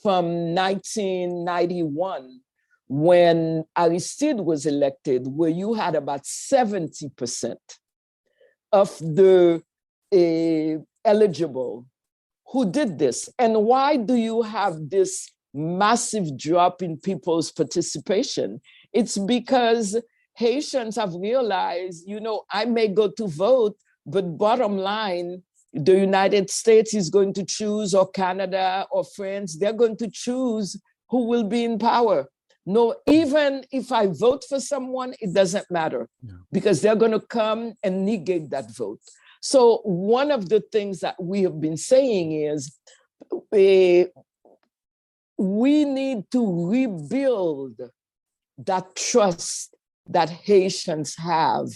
from 1991, when Aristide was elected, where you had about 70% of the eligible who did this. And why do you have this massive drop in people's participation? It's because Haitians have realized, I may go to vote, but bottom line, the United States is going to choose, or Canada or France, they're going to choose who will be in power. No, even if I vote for someone, it doesn't matter, because they're going to come and negate that vote. So one of the things that we have been saying is we need to rebuild that trust that Haitians have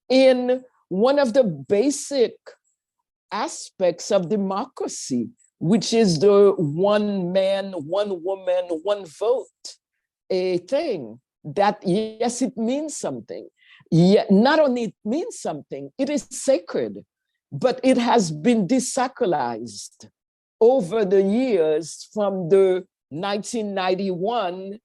in one of the basic aspects of democracy, which is the one man, one woman, one vote. A thing that, yes, it means something. Yet not only it means something, it is sacred, but it has been desacralized over the years, from the 1991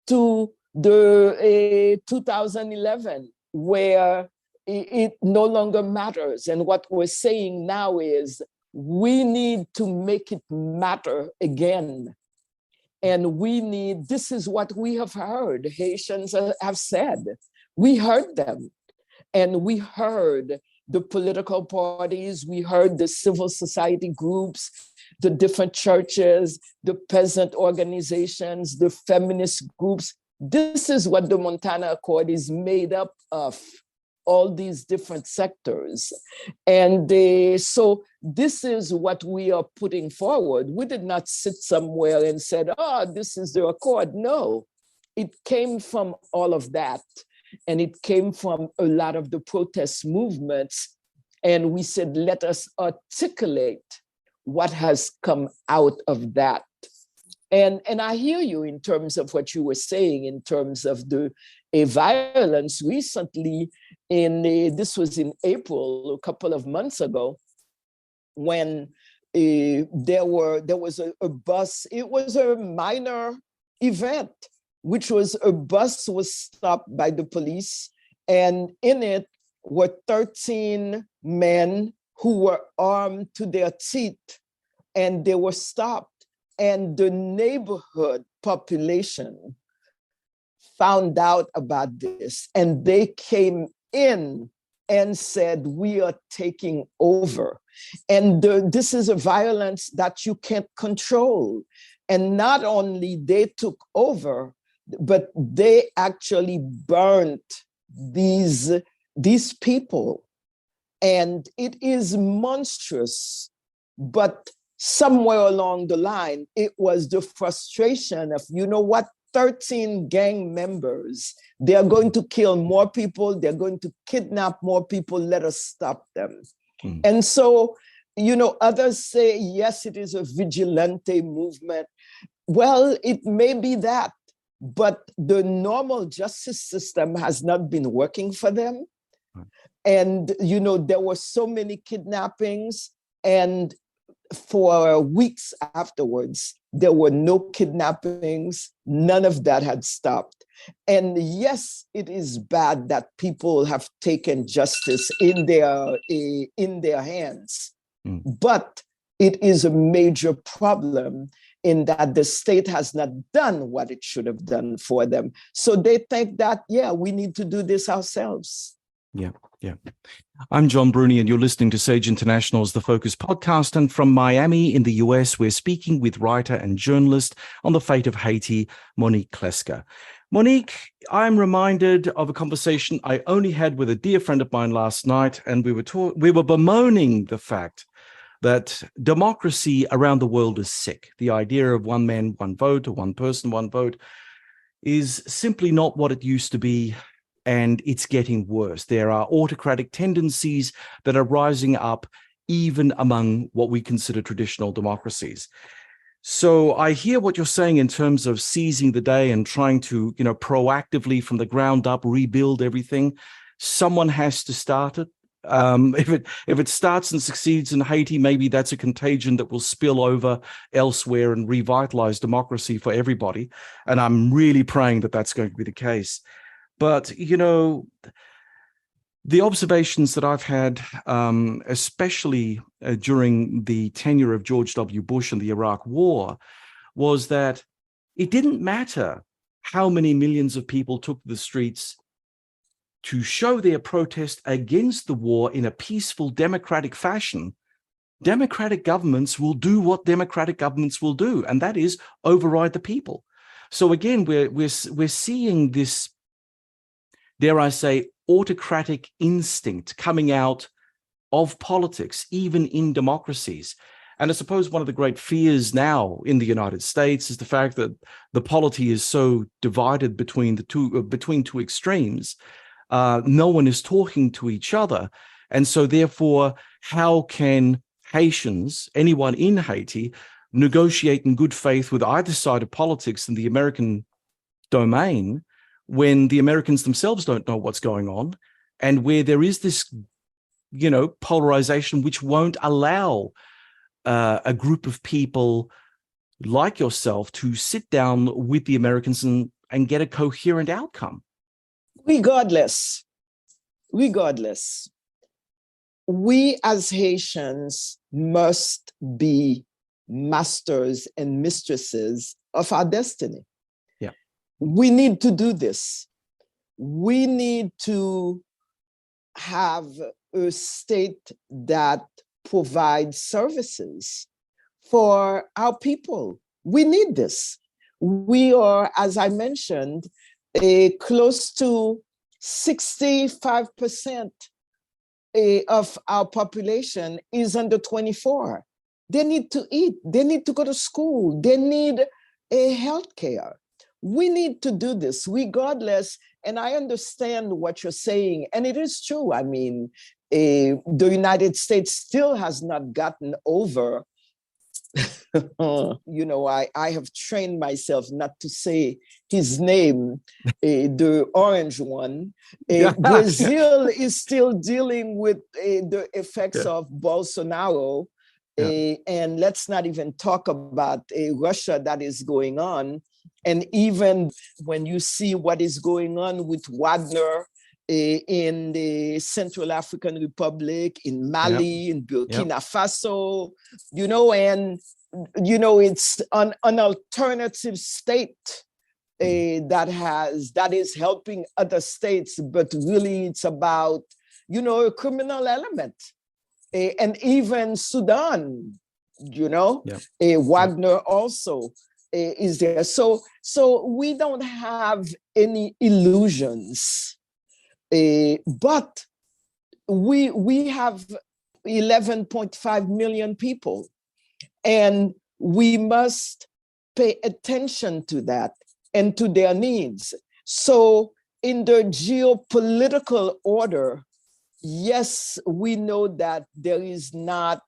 to the 2011, where it no longer matters. And what we're saying now is we need to make it matter again. And this is what we have heard, Haitians have said. We heard them. And we heard the political parties, we heard the civil society groups, the different churches, the peasant organizations, the feminist groups. This is what the Montana Accord is made up of, all these different sectors. And so this is what we are putting forward. We did not sit somewhere and said, this is the accord. No, it came from all of that. And it came from a lot of the protest movements. And we said, let us articulate what has come out of that. And I hear you in terms of what you were saying, in terms of the violence recently. This was in April, a couple of months ago, when there was a bus. It was a minor event, which was a bus was stopped by the police, and in it were 13 men who were armed to their teeth, and they were stopped. And the neighborhood population found out about this, and they came in and said, we are taking over. And this is a violence that you can't control. And not only they took over, but they actually burnt these people. And it is monstrous, but somewhere along the line, it was the frustration of, you know what, 13 gang members. They are going to kill more people. They're going to kidnap more people. Let us stop them. And so, others say, yes, it is a vigilante movement. Well, it may be that, but the normal justice system has not been working for them. And, there were so many kidnappings, and for weeks afterwards, there were no kidnappings. None of that had stopped. And yes, it is bad that people have taken justice in their hands, but it is a major problem in that the state has not done what it should have done for them. So they think that, we need to do this ourselves. Yeah. I'm John Bruni, and you're listening to Sage International's The Focus podcast. And from Miami in the US, we're speaking with writer and journalist on the fate of Haiti, Monique Clesca. Monique, I'm reminded of a conversation I only had with a dear friend of mine last night, and we were bemoaning the fact that democracy around the world is sick. The idea of one man, one vote, or one person, one vote is simply not what it used to be. And it's getting worse. There are autocratic tendencies that are rising up even among what we consider traditional democracies. So I hear what you're saying in terms of seizing the day and trying to, proactively from the ground up rebuild everything. Someone has to start it. If it starts and succeeds in Haiti, maybe that's a contagion that will spill over elsewhere and revitalize democracy for everybody. And I'm really praying that that's going to be the case. But, the observations that I've had, especially during the tenure of George W. Bush and the Iraq War, was that it didn't matter how many millions of people took to the streets to show their protest against the war in a peaceful, democratic fashion. Democratic governments will do what democratic governments will do, and that is override the people. So again, we're seeing this, dare I say, autocratic instinct coming out of politics, even in democracies. And I suppose one of the great fears now in the United States is the fact that the polity is so divided between two extremes. No one is talking to each other. And so therefore, how can Haitians, anyone in Haiti, negotiate in good faith with either side of politics in the American domain when the Americans themselves don't know what's going on, and where there is this, polarization which won't allow a group of people like yourself to sit down with the Americans and get a coherent outcome? Regardless, we as Haitians must be masters and mistresses of our destiny. We need to do this. We need to have a state that provides services for our people. We need this. We are, as I mentioned, close to 65% of our population is under 24. They need to eat. They need to go to school. They need health care. We need to do this regardless. And I understand what you're saying. And it is true. I mean, the United States still has not gotten over, I have trained myself not to say his name, the orange one. Brazil is still dealing with the effects of Bolsonaro. And let's not even talk about Russia that is going on. And even when you see what is going on with Wagner in the Central African Republic, in Mali, in Burkina Faso, it's an alternative state that is helping other states, but really it's about, a criminal element. And even Sudan, Wagner also is there. So we don't have any illusions, but we have 11.5 million people, and we must pay attention to that. and to their needs. So in the geopolitical order, yes, we know that there is not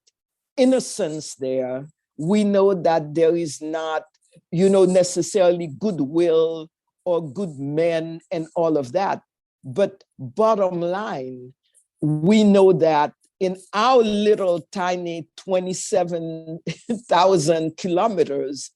innocence there. We know that there is not, necessarily goodwill or good men and all of that. But bottom line, we know that in our little tiny 27,000 kilometers,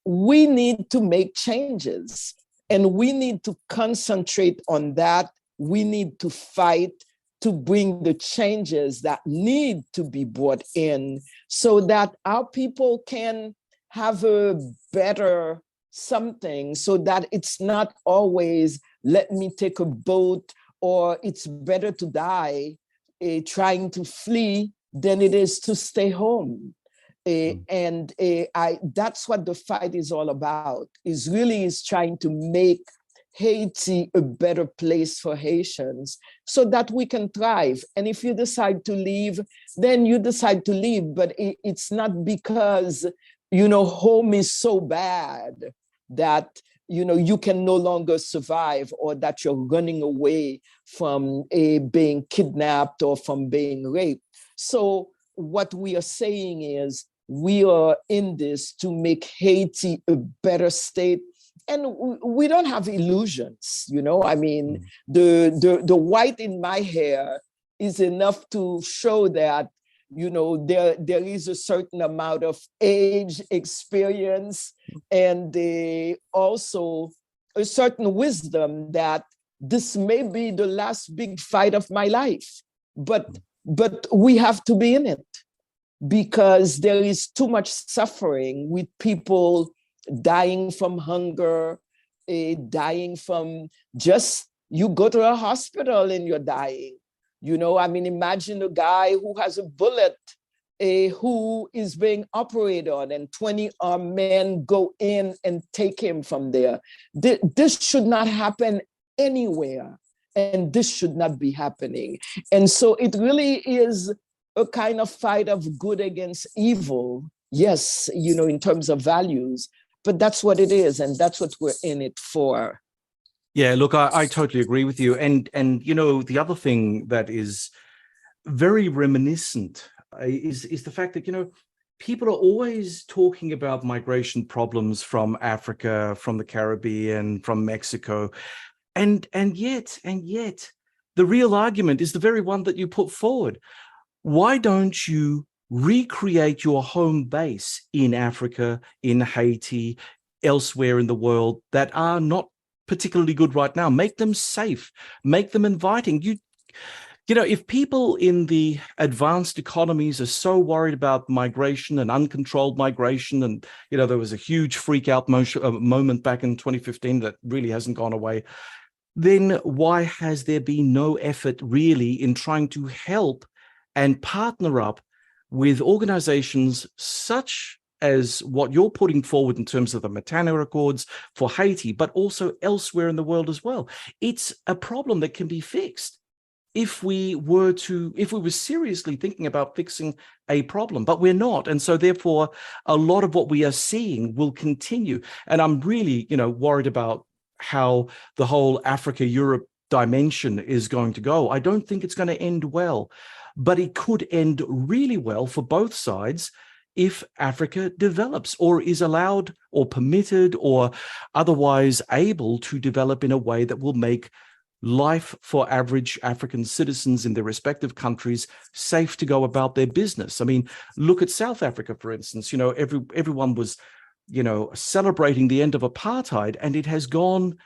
we need to make changes, and we need to concentrate on that. We need to fight to bring the changes that need to be brought in so that our people can have a better something, so that it's not always, let me take a boat, or it's better to die trying to flee than it is to stay home. And that's what the fight is all about, is trying to make Haiti a better place for Haitians so that we can thrive. And if you decide to leave, then you decide to leave, but it's not because, home is so bad that, you can no longer survive, or that you're running away from being kidnapped or from being raped. So what we are saying is, we are in this to make Haiti a better state. And we don't have illusions, I mean, the white in my hair is enough to show that, there is a certain amount of age, experience, and also a certain wisdom that this may be the last big fight of my life, but we have to be in it, because there is too much suffering, with people dying from hunger, dying from just, you go to a hospital and you're dying. I mean, imagine a guy who has a bullet, who is being operated on, and 20 armed men go in and take him from there. This should not happen anywhere, and this should not be happening. And so it really is a kind of fight of good against evil. Yes, in terms of values, but that's what it is, and that's what we're in it for. Yeah, look, I totally agree with you. And the other thing that is very reminiscent is the fact that, people are always talking about migration problems from Africa, from the Caribbean, from Mexico. And yet, the real argument is the very one that you put forward. Why don't you recreate your home base in Africa, in Haiti, elsewhere in the world that are not particularly good right now? Make them safe, make them inviting. If people in the advanced economies are so worried about migration and uncontrolled migration, and, there was a huge freak out moment back in 2015 that really hasn't gone away, then why has there been no effort really in trying to help and partner up with organizations such as what you're putting forward in terms of the Matana Accords for Haiti, but also elsewhere in the world as well? It's a problem that can be fixed if we were seriously thinking about fixing a problem, but we're not. And so therefore, a lot of what we are seeing will continue. And I'm really, worried about how the whole Africa-Europe dimension is going to go. I don't think it's going to end well, but it could end really well for both sides if Africa develops, or is allowed or permitted or otherwise able to develop in a way that will make life for average African citizens in their respective countries safe to go about their business. I mean, look at South Africa, for instance. Everyone was, celebrating the end of apartheid, and it has gone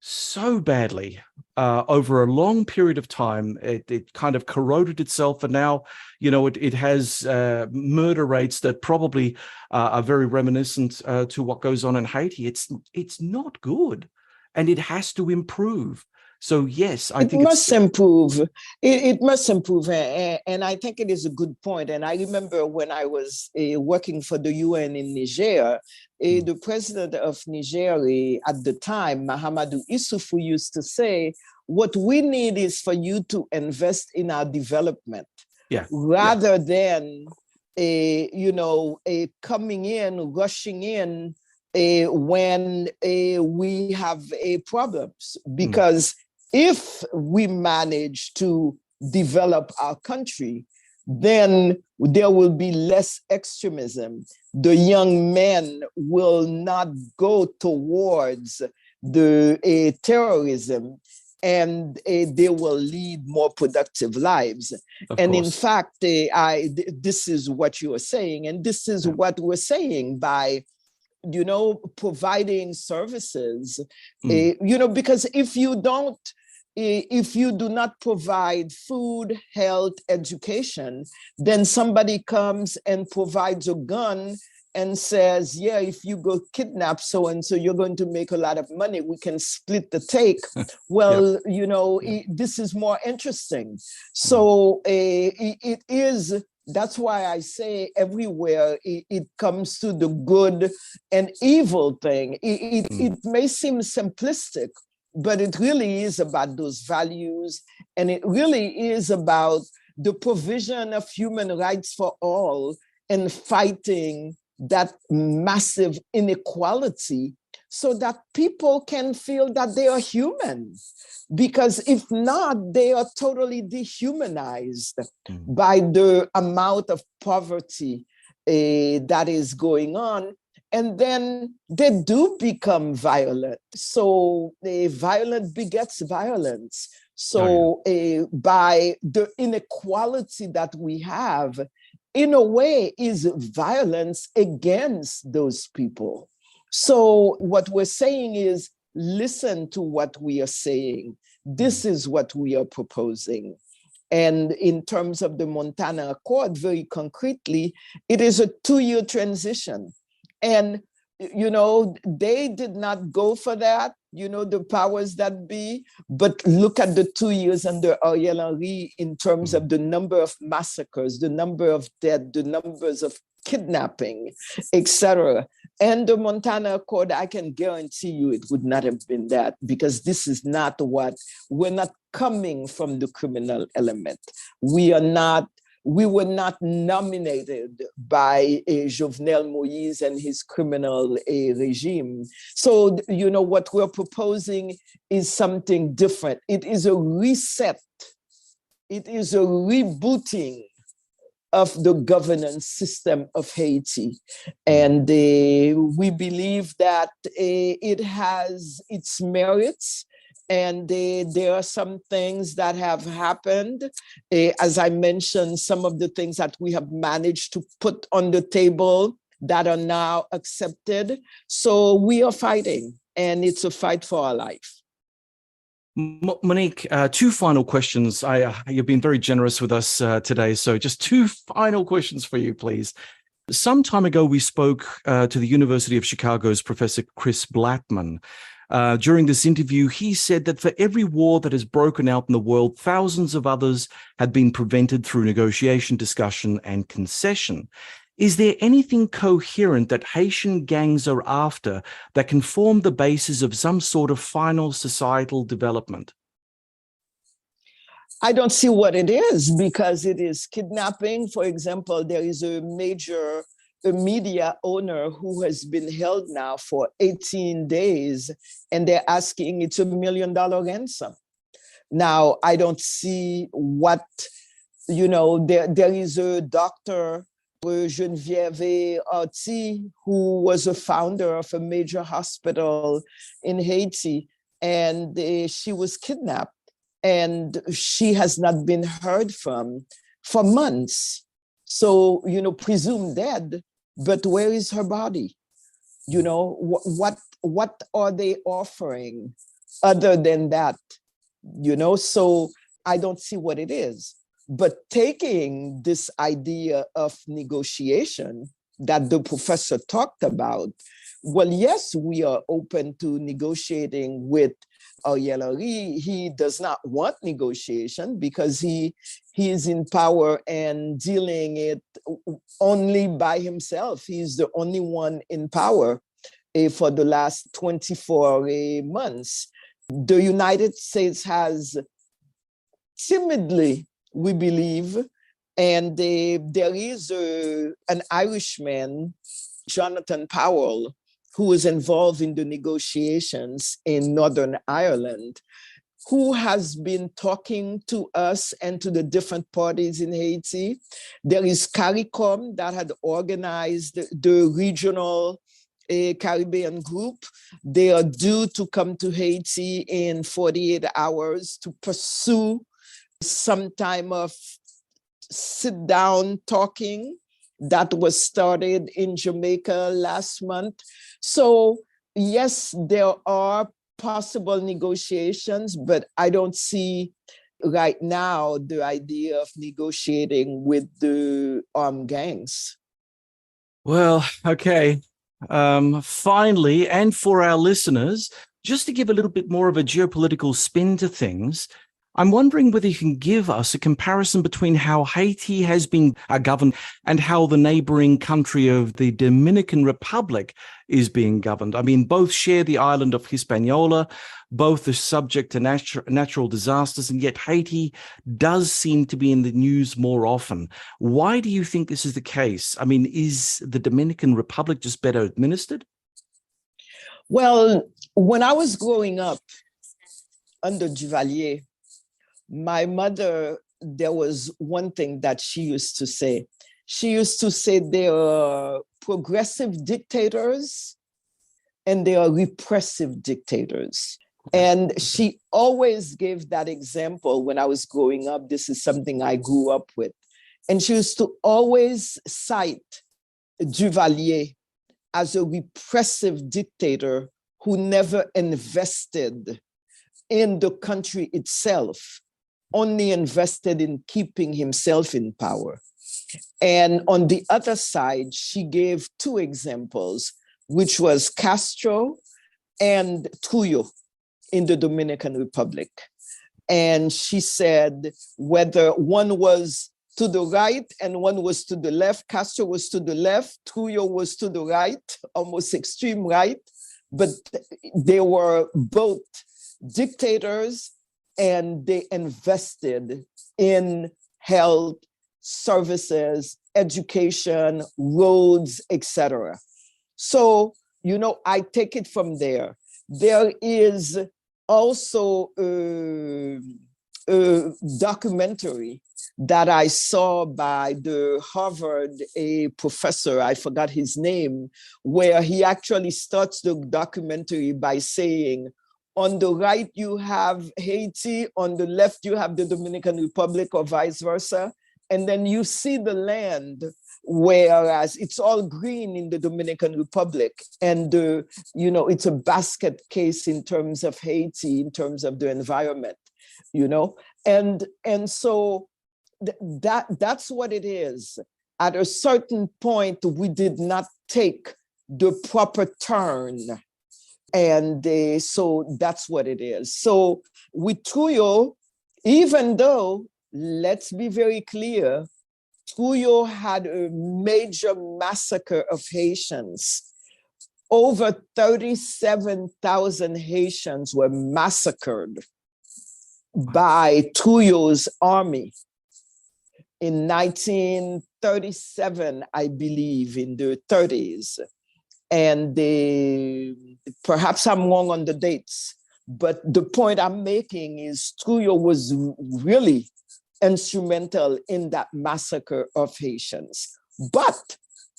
so badly over a long period of time. It kind of corroded itself, and now, it has murder rates that probably are very reminiscent to what goes on in Haiti. It's not good, and it has to improve. So yes, I think it must improve. It must improve, and I think it is a good point. And I remember when I was working for the UN in Niger, the president of Niger at the time, Mahamadou Issoufou, used to say, "What we need is for you to invest in our development, rather than, coming in, rushing in." when we have problems. Because if we manage to develop our country, then there will be less extremism. The young men will not go towards the terrorism, and they will lead more productive lives. And in fact, this is what you are saying, and this is what we're saying by, providing services, because if you do not provide food, health, education, then somebody comes and provides a gun and says, yeah, if you go kidnap so-and-so, you're going to make a lot of money. We can split the take. Well, this is more interesting. So it is, that's why I say everywhere it comes to the good and evil thing. It may seem simplistic, but it really is about those values. And it really is about the provision of human rights for all and fighting that massive inequality so that people can feel that they are human. Because if not, they are totally dehumanized by the amount of poverty that is going on. And then they do become violent. So violence begets violence. So by the inequality that we have, in a way, is violence against those people. So what we're saying is, listen to what we are saying. This is what we are proposing. And in terms of the Montana Accord, very concretely, it is a 2-year transition. And, they did not go for that, the powers that be, but look at the 2 years under Ariel Henry in terms of the number of massacres, the number of dead, the numbers of kidnapping, etc. And the Montana Accord, I can guarantee you it would not have been that, because this is not we're not coming from the criminal element. We were not nominated by Jovenel Moïse and his criminal regime. So, what we're proposing is something different. It is a reset. It is a rebooting of the governance system of Haiti. And we believe that it has its merits. And there are some things that have happened. As I mentioned, some of the things that we have managed to put on the table that are now accepted. So we are fighting, and it's a fight for our life. Monique, 2 final questions. You've been very generous with us today. So just 2 final questions for you, please. Some time ago, we spoke to the University of Chicago's Professor Chris Blackman. During this interview, he said that for every war that has broken out in the world, thousands of others had been prevented through negotiation, discussion, and concession. Is there anything coherent that Haitian gangs are after that can form the basis of some sort of final societal development? I don't see what it is, because it is kidnapping. For example, there is a major media owner who has been held now for 18 days, and they're asking it's $1 million ransom. Now, I don't see what, there is a doctor, Geneviève Arti, who was a founder of a major hospital in Haiti, and she was kidnapped, and she has not been heard from for months. So, presumed dead. But where is her body? What are they offering other than that? So I don't see what it is. But taking this idea of negotiation that the professor talked about, well, yes, we are open to negotiating with Ariel Henry. He does not want negotiation because he is in power and dealing it only by himself. He's the only one in power for the last 24 months. The United States has timidly, we believe, and there is an Irishman, Jonathan Powell, who was involved in the negotiations in Northern Ireland, who has been talking to us and to the different parties in Haiti. There is CARICOM that had organized the regional Caribbean group. They are due to come to Haiti in 48 hours to pursue some time of sit down talking that was started in Jamaica last month. So yes, there are possible negotiations, but I don't see right now the idea of negotiating with the armed gangs. Well, okay. Finally, and for our listeners, just to give a little bit more of a geopolitical spin to things, I'm wondering whether you can give us a comparison between how Haiti has been governed and how the neighboring country of the Dominican Republic is being governed. I mean, both share the island of Hispaniola, both are subject to natural disasters, and yet Haiti does seem to be in the news more often. Why do you think this is the case? I mean, is the Dominican Republic just better administered? Well, when I was growing up under Duvalier, my mother, there was one thing that she used to say. She used to say there are progressive dictators and there are repressive dictators. And she always gave that example when I was growing up. This is something I grew up with. And she used to always cite Duvalier as a repressive dictator who never invested in the country itself, only invested in keeping himself in power. And on the other side, she gave two examples, which was Castro and Trujillo in the Dominican Republic. And she said whether one was to the right and one was to the left, Castro was to the left, Trujillo was to the right, almost extreme right, but they were both dictators and they invested in health, services, education, roads, etc. So, I take it from there. There is also a documentary that I saw by the Harvard professor, I forgot his name, where he actually starts the documentary by saying, on the right, you have Haiti, on the left, you have the Dominican Republic, or vice versa. And then you see the land, whereas it's all green in the Dominican Republic. And, it's a basket case in terms of Haiti, in terms of the environment, And so that's what it is. At a certain point, we did not take the proper turn. And so that's what it is. So with Trujillo, even though, let's be very clear, Trujillo had a major massacre of Haitians. Over 37,000 Haitians were massacred by Trujillo's army in 1937, I believe, in the 30s. And perhaps I'm wrong on the dates, but the point I'm making is Trujillo was really instrumental in that massacre of Haitians. But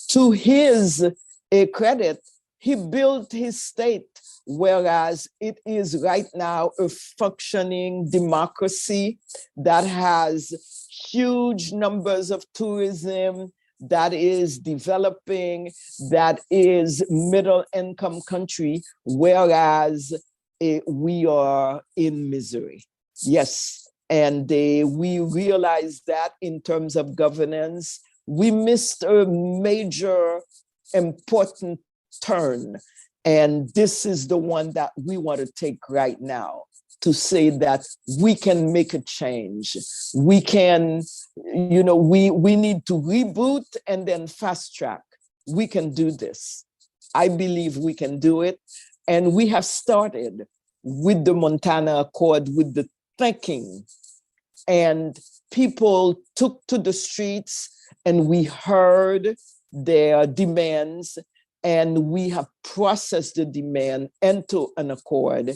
to his credit, he built his state, whereas it is right now a functioning democracy that has huge numbers of tourism, that is developing, that is middle income country, whereas we are in misery. Yes, and we realize that in terms of governance, we missed a major important turn. And this is the one that we want to take right now, to say that we can make a change. We can, we need to reboot and then fast track. We can do this. I believe we can do it. And we have started with the Montana Accord, with the thinking. And people took to the streets and we heard their demands. and we have processed the demand into an accord.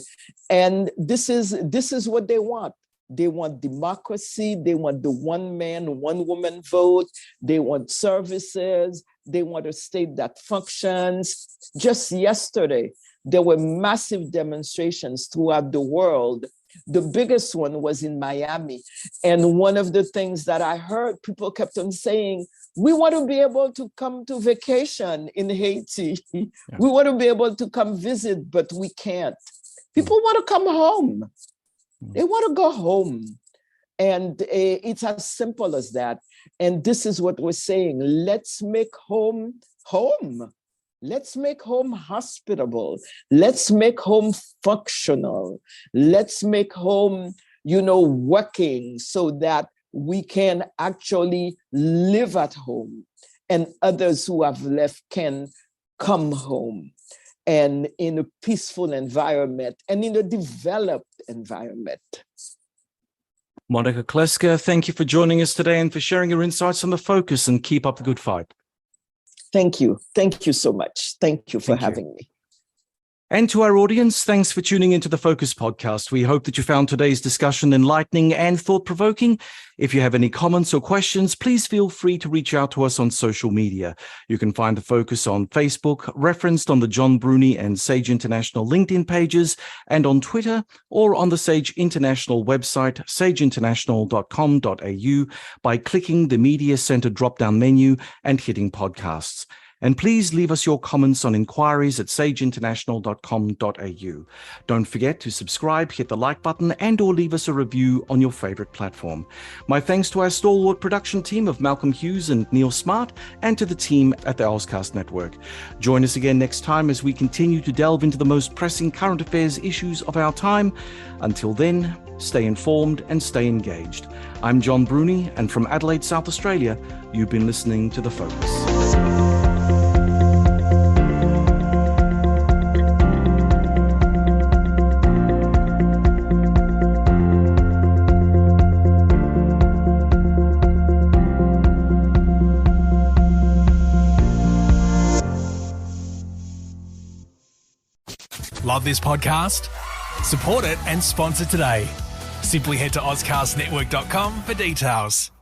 And this is what they want. They want democracy. They want the one man, one woman vote. They want services. They want a state that functions. Just yesterday, there were massive demonstrations throughout the world. The biggest one was in Miami. And one of the things that I heard, people kept on saying, we want to be able to come to vacation in Haiti. Yeah. We want to be able to come visit, but we can't. People want to come home. They want to go home. And it's as simple as that. And this is what we're saying. Let's make home home. Let's make home hospitable. Let's make home functional. Let's make home, working so that we can actually live at home and others who have left can come home and in a peaceful environment and in a developed environment. Monique Clesca, thank you for joining us today and for sharing your insights on the focus, and keep up the good fight. Thank you. Thank you so much. Thank you for having me. And to our audience, thanks for tuning into the Focus podcast. We hope that you found today's discussion enlightening and thought-provoking. If you have any comments or questions, please feel free to reach out to us on social media. You can find the Focus on Facebook, referenced on the John Bruni and Sage International LinkedIn pages, and on Twitter, or on the Sage International website, sageinternational.com.au, by clicking the Media Center drop-down menu and hitting podcasts. And please leave us your comments on inquiries@sageinternational.com.au. Don't forget to subscribe, hit the like button, and or leave us a review on your favorite platform. My thanks to our stalwart production team of Malcolm Hughes and Neil Smart, and to the team at the Ozcast Network. Join us again next time as we continue to delve into the most pressing current affairs issues of our time. Until then, stay informed and stay engaged. I'm John Bruni, and from Adelaide, South Australia, you've been listening to The Focus. Love this podcast? Support it and sponsor today. Simply head to ozcastnetwork.com for details.